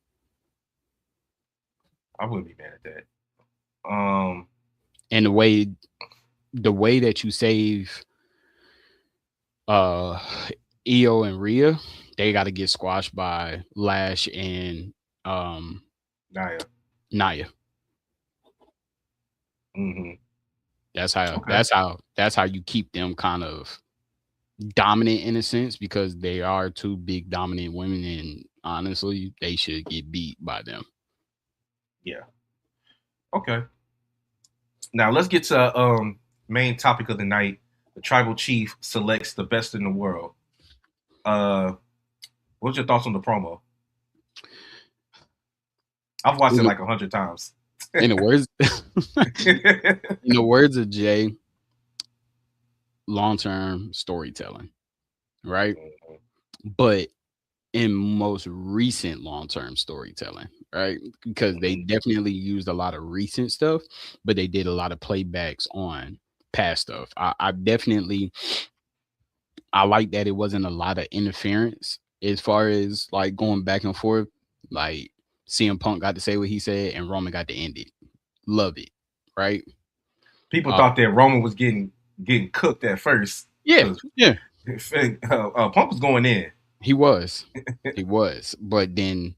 I wouldn't be mad at that. And the way that you save Uh, Io and Rhea, they got to get squashed by Lash and um Naya. Naya. Hmm. That's how Okay. that's how that's how you keep them kind of dominant in a sense because they are two big dominant women, and honestly, they should get beat by them. Yeah. Okay. Now let's get to main topic of the night. The tribal chief selects the best in the world. Uh, what's your thoughts on the promo? I've watched In it the, like 100 times. in the words in the words of Jay, long term storytelling, right? But in most recent long term storytelling, right? Because they Mhm. definitely used a lot of recent stuff, but they did a lot of playbacks on past stuff. I definitely I like that it wasn't a lot of interference as far as like going back and forth. Like CM Punk got to say what he said and Roman got to end it. Love it. Right? People Uh thought that Roman was getting cooked at first yeah, because yeah. Punk was going in. He was. He was. But then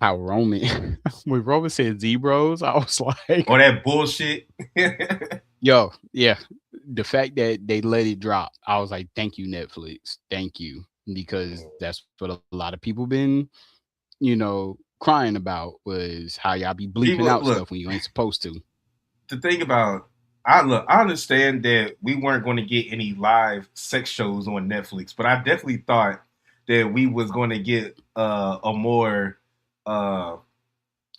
how Roman when Roman said Zebros, I was like, All that bullshit. yo, yeah. The fact that they let it drop, I was like, thank you, Netflix. Thank you. Because that's what a lot of people been, crying about was how y'all be bleeping People out stuff look. when you ain't supposed to. The thing about I understand that we weren't going to get any live sex shows on Netflix, but I definitely thought that we was going to get a more uh,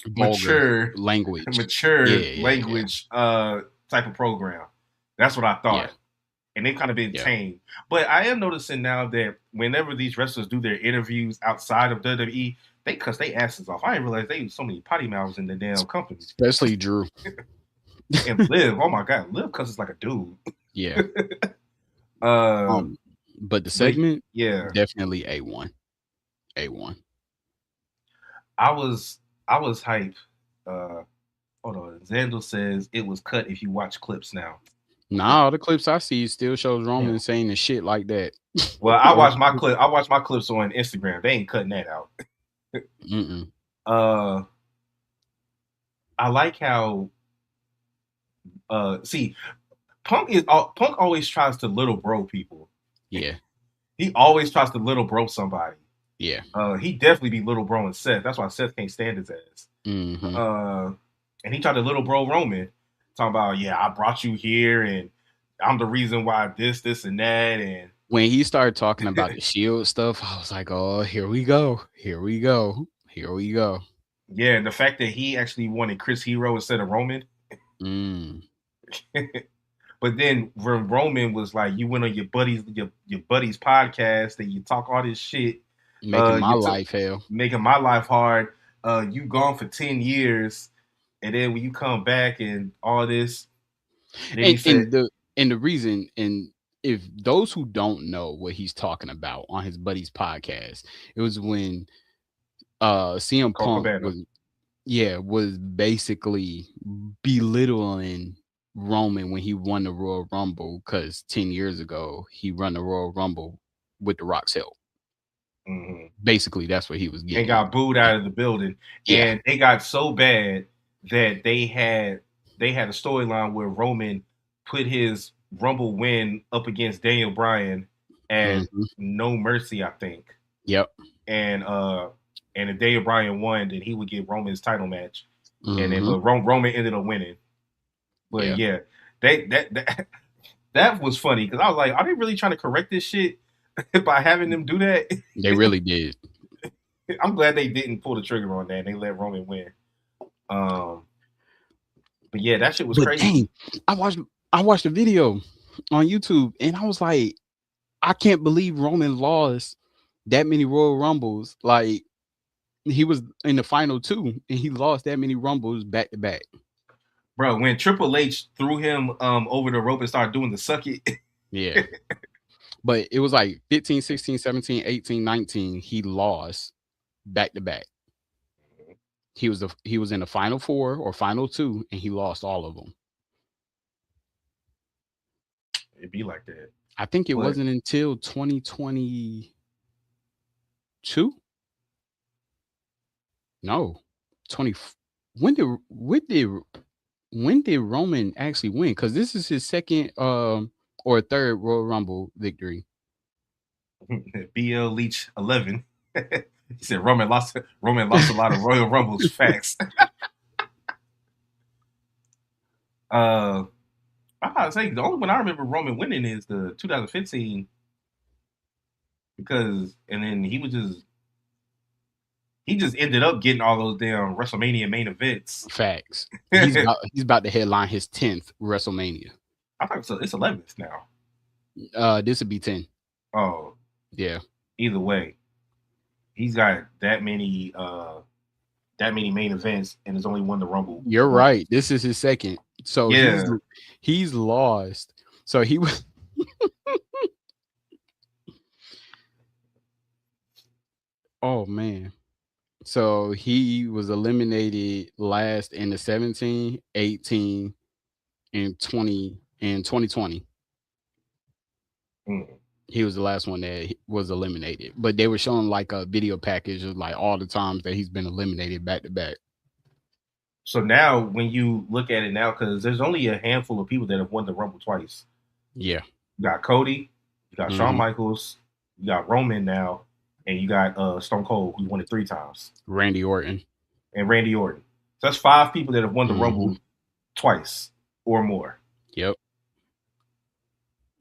Vulgar mature language. Yeah, mature yeah, yeah. language type of program. That's what I Yeah. thought. And they've kind of been Yeah. tame. But I am noticing now that whenever these wrestlers do their interviews outside of WWE, they cuss their asses off. I didn't realize they use so many potty mouths in the damn companies. Especially Drew. And Liv, oh my god, Liv cusses like a dude. Yeah. Uh, Um, but the but segment, yeah, definitely A1. A1. I was I was hyped. Uh, hold on, Zandel says it was cut if you watch clips now. Nah, all the clips I see still shows Yeah. Roman saying the shit like that. Well, I watched my clip. I watched my clips on Instagram. They ain't cutting that out. Mm-mm. Uh, I like how see Punk always tries to little bro people. Yeah. He always tries to little bro somebody. Yeah. He definitely be little bro and Seth. That's why Seth can't stand his ass. Mm-hmm. Uh, and he tried to little bro Roman, talking about yeah, I brought you here and I'm the reason why this and that and When he started talking about the shield stuff, I was like, oh, here we go. Here we go. Here we go. yeah, and the fact that he actually wanted Chris Hero instead of Roman. Mm. But then when Roman was like, you went on your buddy's podcast and you talk all this shit, Making my you took life hell. making my life hard. You gone for 10 years, and then when you come back and all this, and then he And said, and the reason, and if those who don't know what he's talking about on his buddy's podcast, it was when CM "Call Punk Cabana." was basically belittling Roman when he won the Royal Rumble because 10 years ago he won the Royal Rumble with the Rock's help. Mm-hmm. Basically, that's what he was And getting at. got booed And out of the building, yeah, and it got so bad that they had a storyline where Roman put his Rumble win up against Daniel Bryan at hmm, No Mercy, I think. yep, and if Daniel Bryan won, then he would get Roman's title match, and then hmm, but Roman ended up winning. But yeah, yeah, that that was funny because I was like, are they really trying to correct this shit by having them do that? they really did. I'm glad they didn't pull the trigger on that. And they let Roman win. Um, but yeah, that shit was But crazy. dang, I watched I watched a video on YouTube and I was like, I can't believe Roman lost that many Royal Rumbles. Like he was in the final two and he lost that many Rumbles back to back. Bro, when Triple H threw him over the rope and started doing the suck it, Yeah. But it was like 15, 16, 17, 18, 19. He lost back to back. He was in the final four or final two and he lost all of them. It'd be like that. I think it But wasn't until 2022. No, 20. When did Roman actually win? Because this is his second or third Royal Rumble victory. BL Leach 11. He said Roman lost a lot of Royal Rumbles. Facts. uh, I gotta say the only one I remember Roman winning is the 2015 because and then he just ended up getting all those damn WrestleMania main events. Facts. I He's about to headline his 10th WrestleMania. thought it's 11th now. This would be 10. Oh, Yeah. either way, he's got that many main events and has only won the Rumble You're once. right. This is his second. So Yeah. he's lost. So he was oh man. So he was eliminated last in the 17, 18, and 2020. Mm. He was the last one that was eliminated. But they were showing like a video package of like all the times that he's been eliminated back to back. So now, when you look at it now, because there's only a handful of people that have won the Rumble twice. Yeah. You got Cody, you got Shawn Mhm. Michaels, you got Roman now, and you got Stone Cold, who won it 3 times, Randy Orton. and Randy Orton. So that's 5 people that have won the Mhm. Rumble twice or more. Yep.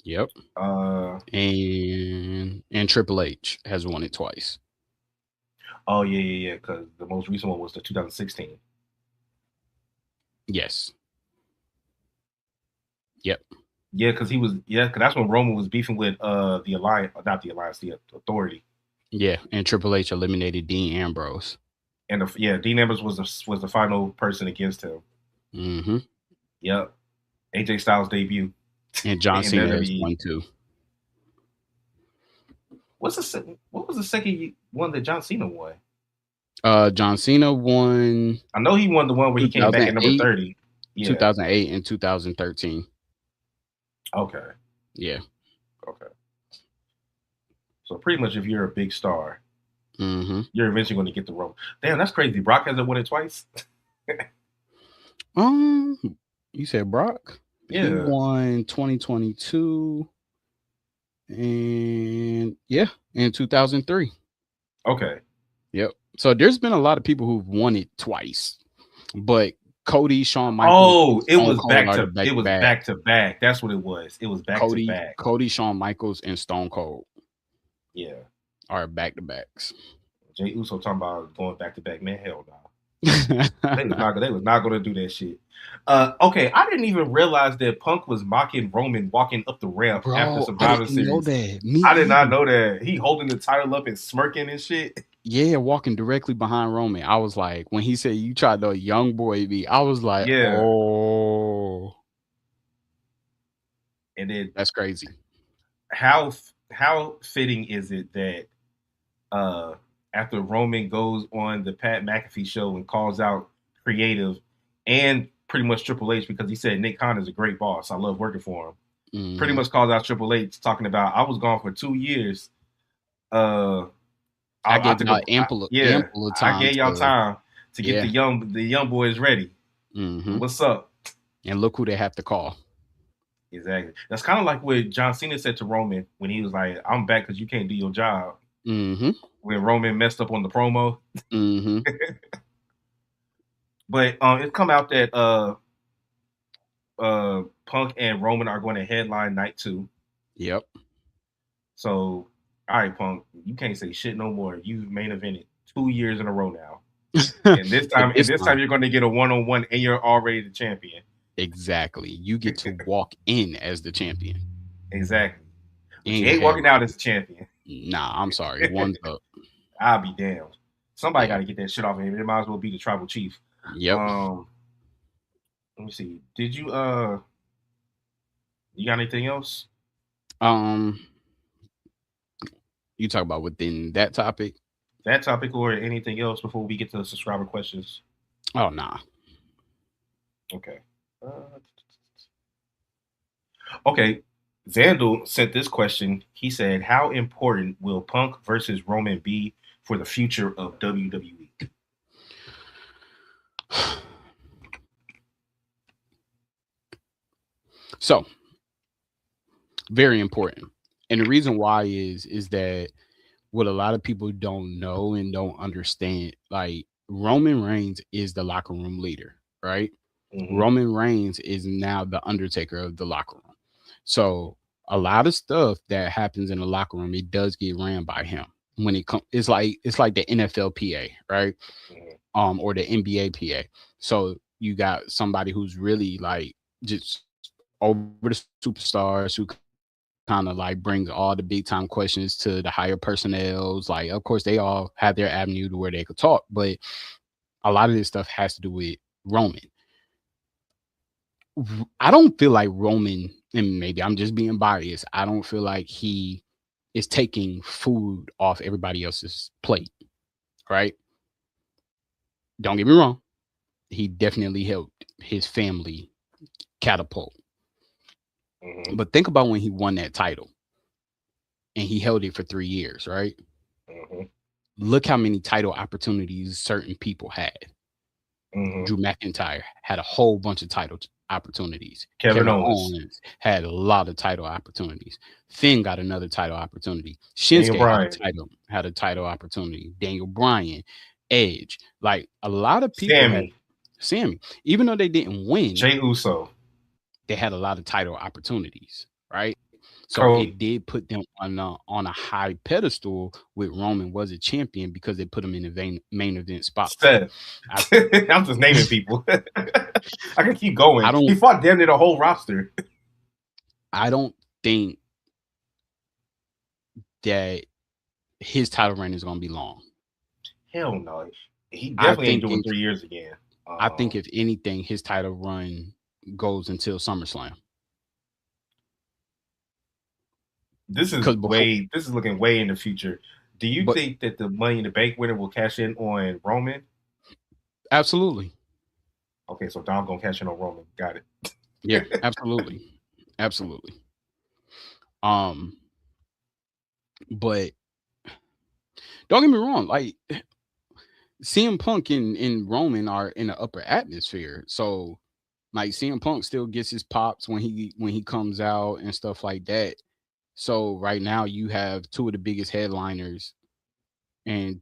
Yep. Uh And Triple H has won it twice. oh yeah, because the most recent one was the 2016. Yes. Yep. Yeah, because that's when Roman was beefing with the Alliance, not the Alliance, the Authority. Yeah, and Triple H eliminated Dean Ambrose. And Dean Ambrose was the final person against him. Mm-hmm. Yep. AJ Styles debut. And John in Cena has WWE. won too. What was the second one that John Cena won? John Cena won I know he won the one where he came back at number 2008, 30. Yeah. 2008, and 2013. Okay. Yeah. Okay. So pretty much, if you're a big star, Mm-hmm. you're eventually going to get the role. Damn, that's crazy. Brock hasn't won it twice. You said Brock? Yeah. He won 2022 and in 2003. Okay. Yep. So there's been a lot of people who've won it twice, but Cody, Shawn Michaels, Oh, it Stone was Cold are the back to back. That's what it was. It was back to back. Cody, Shawn Michaels, and Stone Cold. Yeah. Are back to backs. Jay Uso talking about going back to back. Man, hell no. They was not going to do that shit. Okay, I didn't even realize that Punk was mocking Roman walking up the ramp after Survivor Series. Know that. I did not know that. He holding the title up and smirking and shit. Yeah, walking directly behind Roman. I was like, when he said you tried to young boy me, I was like, yeah. Oh. And then that's crazy. How fitting is it that after Roman goes on the Pat McAfee show and calls out creative and pretty much Triple H because he said Nick Khan is a great boss. I love working for him. Mm-hmm. Pretty much calls out Triple H talking about I was gone for 2 years. I gave y'all ample time. I gave y'all time to get the young boys ready. Mm-hmm. What's up? And look who they have to call. Exactly. That's kind of like what John Cena said to Roman when he was like, "I'm back because you can't do your job." Mm-hmm. When Roman messed up on the promo. Mm-hmm. But it come out that Punk and Roman are going to headline night 2. Yep. So, all right, Punk, you can't say shit no more. You've main evented 2 years in a row now, and this time you're going to get a 1-on-1, and you're already the champion. Exactly. You get to walk in as the champion. Exactly. But you ain't walking out as a champion. Nah, I'm sorry. One's up. I'll be damned. Somebody got to get that shit off of him. It might as well be the tribal chief. Yep. Let me see. Did you got anything else? You talk about within that topic? That topic or anything else before we get to the subscriber questions? Oh, nah. Okay. Okay. Zandal sent this question. He said, "How important will Punk versus Roman be for the future of WWE?" So very important. And the reason why is that what a lot of people don't know and don't understand, like Roman Reigns is the locker room leader, right? Mm-hmm. Roman Reigns is now the Undertaker of the locker room. So a lot of stuff that happens in the locker room, it does get ran by him. When it comes, it's like the NFLPA, right? Mm-hmm. Or the NBA PA. So you got somebody who's really like just over the superstars who kind of like brings all the big time questions to the higher personnels. Like, of course, they all have their avenue to where they could talk, but a lot of this stuff has to do with Roman. I don't feel like Roman, and maybe I'm just being biased. I don't feel like he is taking food off everybody else's plate, right? Don't get me wrong. He definitely helped his family catapult. Mm-hmm. But think about when he won that title and he held it for 3 years, right? Mm-hmm. Look how many title opportunities certain people had. Mm-hmm. Drew McIntyre had a whole bunch of opportunities. Kevin Kevin Owens, Owens had a lot of title opportunities. Finn got another title opportunity. Daniel Shinsuke Bryan, had a title opportunity. Daniel Bryan, Edge, like a lot of people had Sammy, Sammy. Even though they didn't win, Jay Uso, they had a lot of title opportunities, right? So it Cody, did put them on a high pedestal with Roman was a champion because they put him in the main event spots. Seth. I I'm just naming people. I can keep going. I He don't fought damn near the whole roster. I don't think that his title reign is going to be long. Hell no. He I definitely ain't think doing if 3 years again. I think if anything, his title run goes until SummerSlam. Because before, This is looking way in the future. Do you but think that the Money in the Bank winner will cash in on Roman? absolutely, Okay, so Dom gonna cash in on Roman. Got yeah, it. absolutely, absolutely. Um, but don't get me wrong, like CM Punk and Roman are in the upper atmosphere, so like CM Punk still gets his pops when he comes out and stuff like that. So right now you have two of the biggest headliners and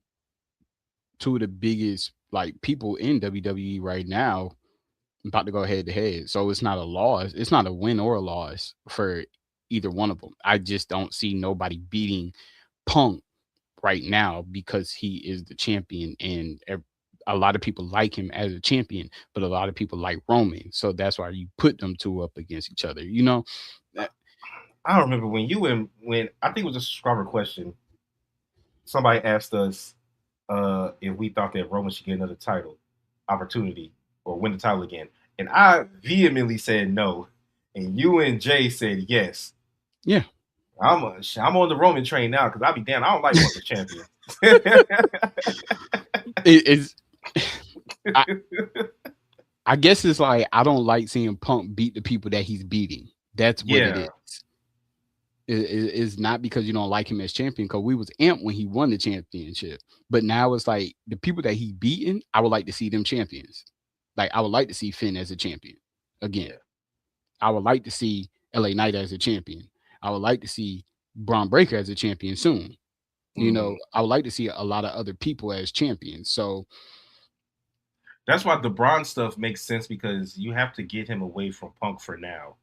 two of the biggest like people in WWE right now about to go head to head. So it's not a loss. It's not a win or a loss for either one of them. I just don't see nobody beating Punk right now because he is the champion and a lot of people like him as a champion, but a lot of people like Roman. So that's why you put them two up against each other. You know, that, I remember when I think it was a subscriber question. Somebody asked us if we thought that Roman should get another title opportunity or win the title again, and I vehemently said no, and you and Jay said yes. yeah, I'm on the Roman train now because I'll be damn. I don't like Punk as champion. it's. I, I guess it's like I don't like seeing Punk beat the people that he's beating. That's what it Yeah, is. It's not because you don't like him as champion, because we was amped when he won the championship. But now it's like the people that he beaten, I would like to see them champions. Like I would like to see Finn as a champion again. yeah. I would like to see LA Knight as a champion. I would like to see Braun Breaker as a champion soon. You Mm-hmm. know, I would like to see a lot of other people as champions. So That's why the Braun stuff makes sense because you have to get him away from Punk for now.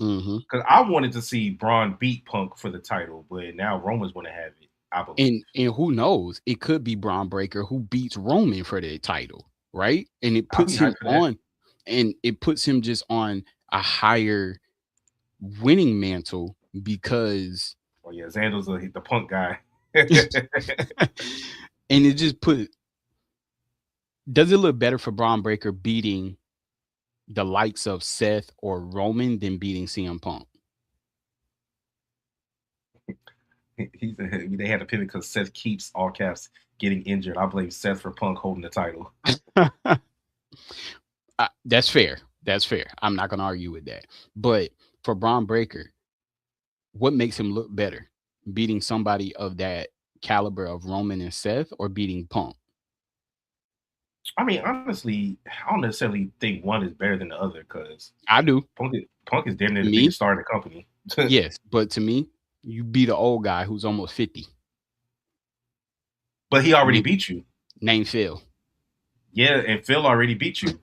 mhm. Because I wanted to see Braun beat Punk for the title, but now Roman's going to have it. I believe. And who knows? It could be Braun Breaker who beats Roman for the title, right? And it I'll puts be him hyped for that. on, and it puts him just on a higher winning mantle because, Oh yeah, Xander's the Punk guy. and it just put. Does it look better for Braun Breaker beating the likes of Seth or Roman than beating CM Punk? They had to pivot because Seth keeps all caps getting injured. I blame Seth for Punk holding the title. That's fair. That's fair. I'm not gonna argue with that. But for Braun Breaker, what makes him look better? Beating somebody of that caliber of Roman and Seth, or beating Punk? I mean, honestly, I don't necessarily think one is better than the other because I do. Punk is damn near To the biggest me, star in the company. yes, but to me, you beat an old guy who's almost 50. But he already Na- beat you. Name Phil. Yeah, and Phil already beat you.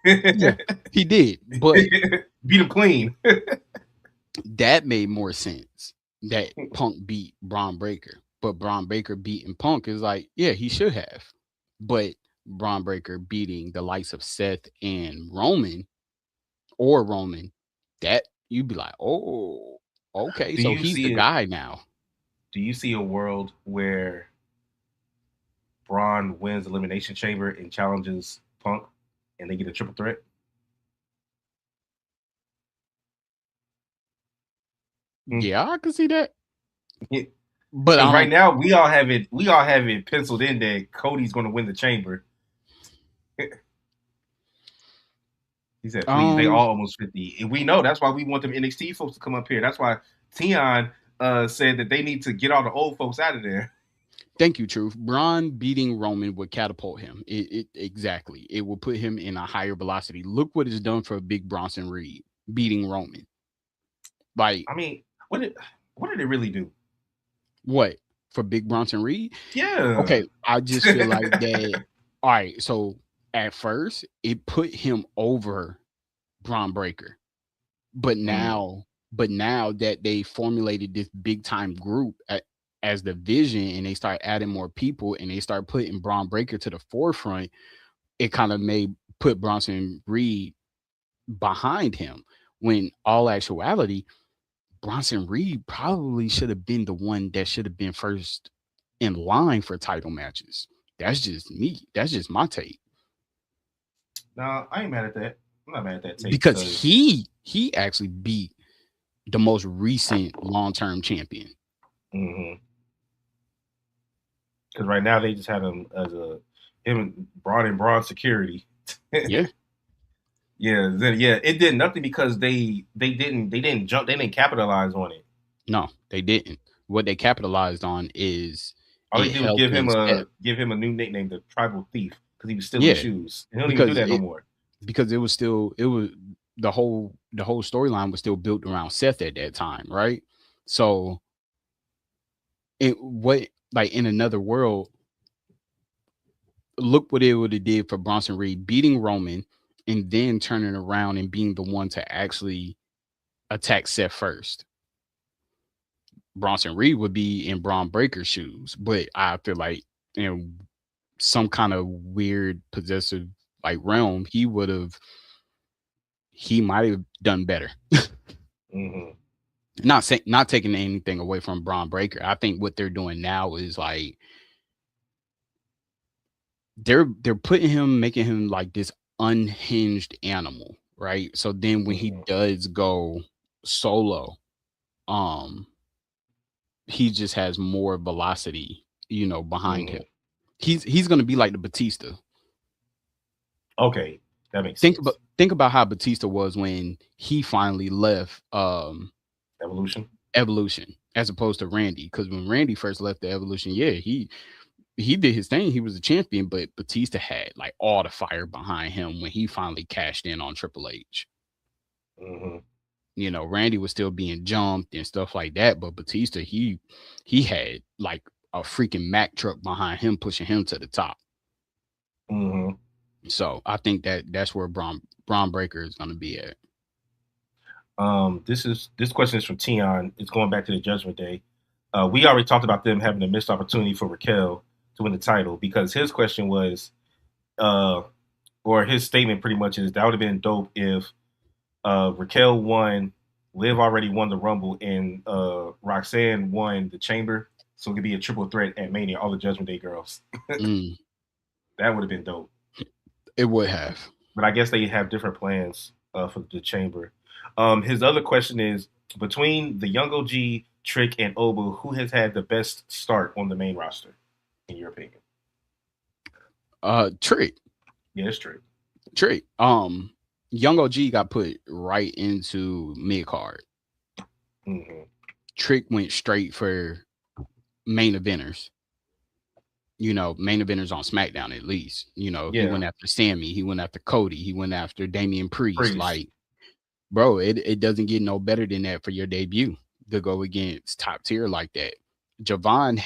Yeah, he did, but Beat him clean. that made more sense that Punk beat Braun Breaker. But Braun Breaker beating Punk is like, yeah, he should have. But Braun Breaker beating the likes of Seth and Roman, or Roman, that you'd be like, oh, okay, do so you he's see the it? guy now. Do you see a world where Braun wins Elimination Chamber and challenges Punk, and they get a triple threat? Yeah, I can see that. Because But I right don't now we all have it penciled in that Cody's going to win the chamber. He said, "Please, they um all almost 50." And we know that's why we want them NXT folks to come up here. That's why Tion said that they need to get all the old folks out of there. thank you, Truth. Braun beating Roman would catapult him. It exactly. It will put him in a higher velocity. Look what it's done for Big Bronson Reed beating Roman. Like I mean, what did what did it really do? what for Big Bronson Reed? Yeah. Okay, I just feel like that. All right, so at first it put him over Braun Breaker, but Mm, now that they formulated this big time group as the Vision, and they start adding more people, and they start putting Braun Breaker to the forefront, it kind of made put Bronson Reed behind him. When all actuality, Bronson Reed probably should have been the one that should have been first in line for title matches. That's just me. That's just my take. no, I ain't mad at that. I'm not mad at that take Because because he actually beat the most recent long-term champion. right now they just had him as a him and Braun security. Yeah. Yeah, it did nothing because they didn't jump, they didn't capitalize on it. No, they didn't. What they capitalized on is All they it did was helped them step. give him a new nickname, the Tribal Thief, because he was stealing Yeah, shoes. And he don't even do because that no it more. because it was the whole storyline was still built around Seth at that time, right? So it what like in another world, look what it would have did for Bronson Reed beating Roman, and then turning around and being the one to actually attack Seth first. Bronson Reed would be in Braun Breaker's shoes, but I feel like in some kind of weird possessive like realm, he might have done better. Hmm. Not taking anything away from Braun Breaker. I think what they're doing now is like they're putting him, making him like this unhinged animal, right? So then when he Hmm. does go solo, um, he just has more velocity, behind him. Hmm. He's gonna be like the Batista. Okay, that makes Think about sense. think about how Batista was when he finally left Evolution. Evolution, as opposed to Randy. Because when Randy first left the Evolution, yeah, he did his thing. He was a champion, but Batista had like all the fire behind him when he finally cashed in on Triple H. Hmm. Randy was still being jumped and stuff like that, but Batista, he had like a freaking Mack truck behind him pushing him to the top. Hmm. So I think that's where Braun Breaker is going to be at. This question is from Tion. It's going back to the Judgment Day. We already talked about them having a missed opportunity for Raquel to win the title because his question was, uh, or his statement pretty much is that would have been dope if Raquel won, Liv already won the Rumble, and Roxanne won the Chamber, so it could be a triple threat at Mania. All the Judgment Day girls. Mm, That would have been dope. it would have. But I guess they have different plans for the Chamber. His other question is between the Young OG, Trick, and Oba, who has had the best start on the main roster, in your opinion? Trick. Yeah, it's Trick. Trick. Young OG got put right into mid card. Hmm. Trick went straight for main eventers. Main eventers on SmackDown at least. He Yeah, went after Sammy, he went after Cody, he went after Damian Priest. Priest. Like, bro, it doesn't get no better than that for your debut to go against top tier like that. Javon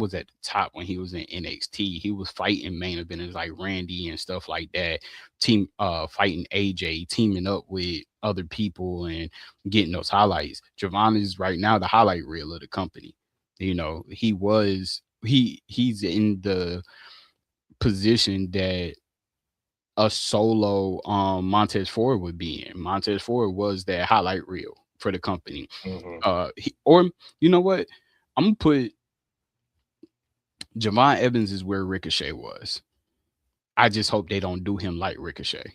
was at the top when he was in NXT. He was fighting main eventers like Randy and stuff like that. Fighting AJ, teaming up with other people and getting those highlights. Javon is right now the highlight reel of the company. He's in the position that a solo Montez Ford would be in. Montez Ford was that highlight reel for the company. Hmm. Or you know what? I'm gonna put Javon Evans is where Ricochet was. I just hope they don't do him like Ricochet.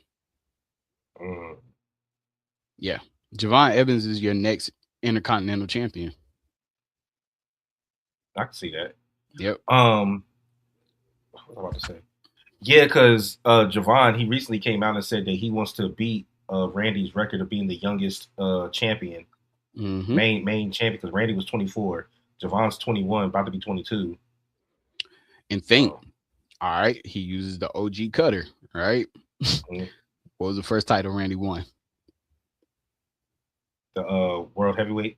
Hmm. Yeah. Javon Evans is your next intercontinental champion. I can see that. Yep. What was I about to say? Yeah, because Javon, he recently came out and said that he wants to beat Randy's record of being the youngest champion, Hmm. main champion. Because Randy was 24, Javon's 21, about to be 22. And think, So all right, he uses the OG cutter, right? mhm. What was the first title Randy won? The world heavyweight,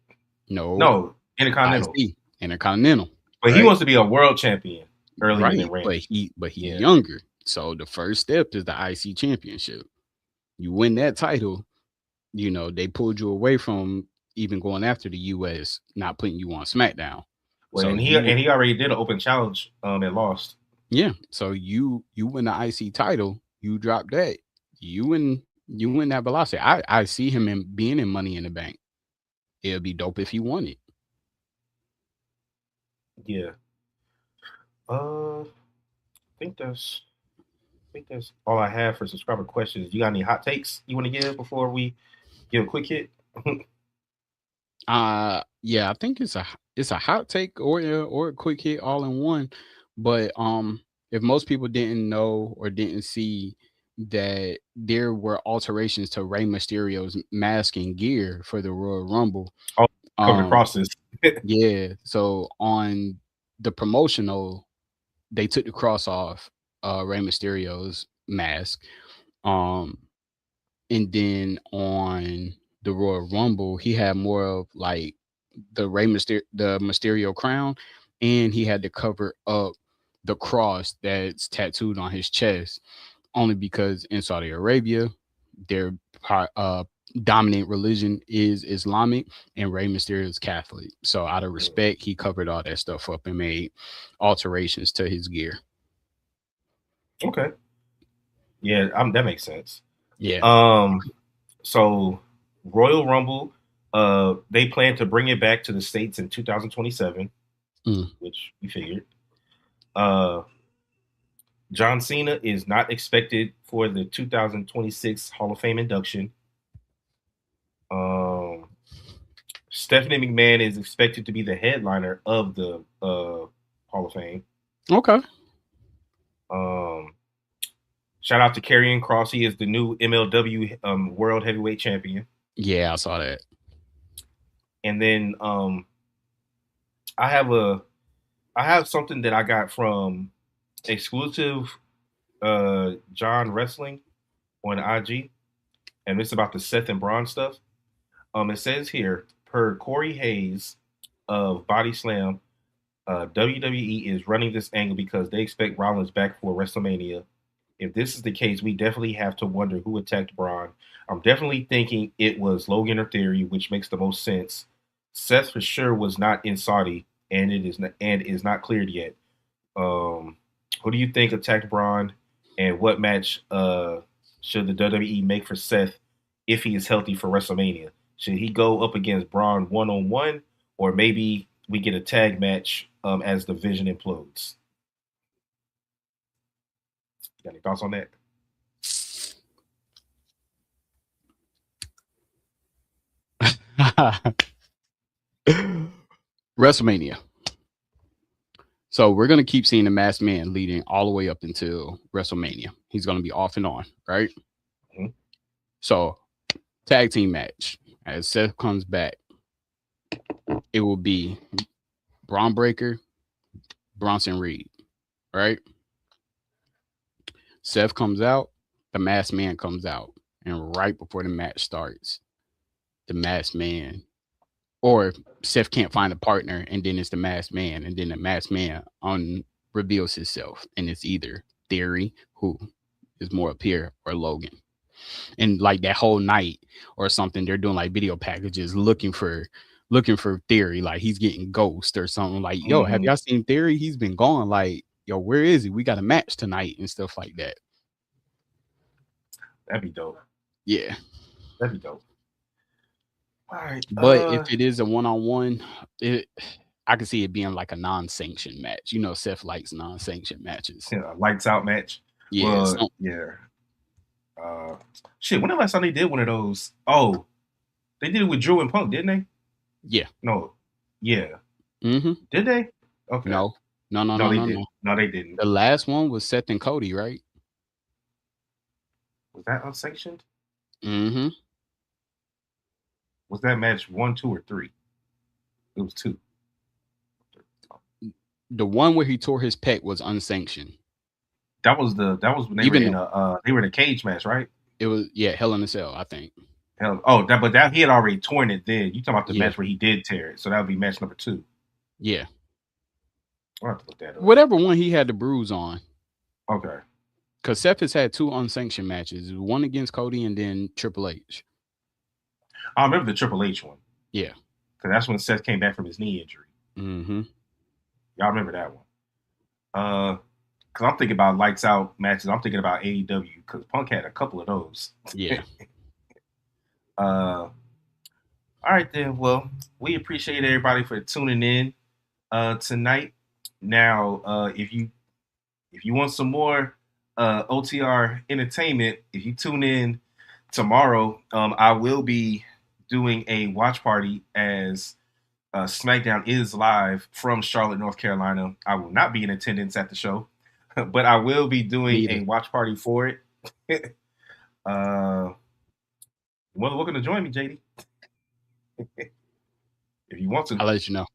No, no, Intercontinental. IC, Intercontinental, But he right? wants to be a world champion earlier than Right. But Randy. he's Yeah. younger. So the first step is the IC championship. You win that title, they pulled you away from even going after the US, not putting you on SmackDown. Well, So and he already did an open challenge and lost. yeah, so you win the IC title, you drop that, you win that velocity. I see him in being in Money in the Bank. It'll be dope if he won it. Yeah. I think that's all I have for subscriber questions. You got any hot takes you want to give before we give a quick hit? Yeah, I think it's a hot take or a quick hit all in one. But if most people didn't know or didn't see that there were alterations to Rey Mysterio's mask and gear for the Royal Rumble. Oh, cover the um crosses. yeah, so on the promotional, they took the cross off Rey Mysterio's mask. Um and then on the Royal Rumble, he had more of like the Mysterio crown, and he had to cover up the cross that's tattooed on his chest. Only because in Saudi Arabia, their uh, dominant religion is Islamic, and Rey Mysterio is Catholic. So out of Mm, respect, he covered all that stuff up and made alterations to his gear. okay. Yeah, that makes sense. Yeah. Um, so Royal Rumble, they plan to bring it back to the States in 2027, Mm. which we figured. Uh, John Cena is not expected for the 2026 Hall of Fame induction. Um, Stephanie McMahon is expected to be the headliner of the Hall of Fame. Okay. Um, Shout out to Karrion Kross. He is the new MLW World Heavyweight Champion. Yeah, I saw that. And then I have a I have something that I got from exclusive John Wrestling on IG, and it's about the Seth and Braun stuff. It says here, per Corey Hayes of Body Slam, WWE is running this angle because they expect Rollins back for WrestleMania. If this is the case, we definitely have to wonder who attacked Braun. I'm definitely thinking it was Logan or Theory, which makes the most sense. Seth for sure was not in Saudi, and is not cleared yet. Um, who do you think attacked Braun, and what match should the WWE make for Seth if he is healthy for WrestleMania? Should he go up against Braun 1-on-1, or maybe we get a tag match as the Vision implodes? You got any thoughts on that? WrestleMania. So we're gonna keep seeing the masked man leading all the way up until WrestleMania. He's gonna be off and on, right? Mhm. So tag team match as Seth comes back. it will be Braun Breaker, Bronson Reed, right? Seth comes out, the masked man comes out, and right before the match starts, the masked man, or Seth can't find a partner, and then it's the masked man, and then the masked man on reveals himself, and it's either Theory, who is more up here, or Logan. And like that whole night or something, they're doing like video packages looking for Theory, like he's getting ghost or something. Like, yo, have Mm-hmm. y'all seen Theory? He's been gone. Like, yo, where is he? We got a match tonight and stuff like that. That'd be dope. Yeah. That'd be dope. All right. But if it is a one-on-one, it I can see it being like a non-sanctioned match. You know, Seth likes non-sanctioned matches. Yeah, lights out match. Yeah. Well, So, yeah. Uh, shit. When the last time they did one of those? Oh, they did it with Drew and Punk, didn't they? yeah. No. Yeah. Mm-hmm. Did they? Okay. No. No, no, No, no, they no, no. didn't. No, they didn't. The last one was Seth and Cody, right? Was that unsanctioned? Mm-hmm. Was that match 1, 2, or 3? It was 2. The one where he tore his pec was unsanctioned. That was when they were Even in though a cage match, right? it was, yeah, Hell in a Cell, I think. Hell, oh, but he had already torn it. Then you talking about the Yeah. match where he did tear it, so that would be match number 2. Yeah. I'll have to look that up. Whatever one he had the bruise on. Okay. Because Seth has had 2 unsanctioned matches. One against Cody and then Triple H. I remember the Triple H one. Yeah. Because that's when Seth came back from his knee injury. Mm-hmm. Y'all remember that one? Because I'm thinking about lights out matches. I'm thinking about AEW because Punk had a couple of those. Yeah. All right then. Well, we appreciate everybody for tuning in tonight. Now, if you want some more OTR entertainment, if you tune in tomorrow, I will be doing a watch party as SmackDown is live from Charlotte, North Carolina. I will not be in attendance at the show, but I will be doing a watch party for it. You're more than welcome to join me, JD. If you want to. I'll let you know.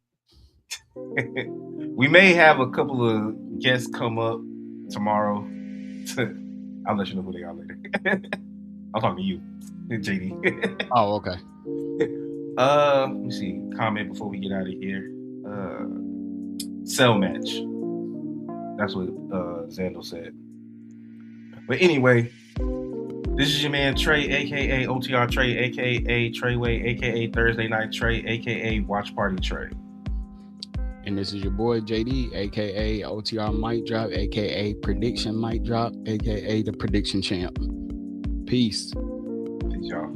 We may have a couple of guests come up tomorrow. I'll let you know who they are later. I'm talking to you, JD. Oh, okay. Let me see. Comment before we get out of here. Cell match. That's what Zandel said. But anyway, this is your man Trey, aka OTR Trey, aka Treyway, aka Thursday Night Trey, aka Watch Party Trey. And this is your boy JD, aka OTR Mic Drop, aka Prediction Mic Drop, aka the Prediction Champ. Peace. Peace, y'all.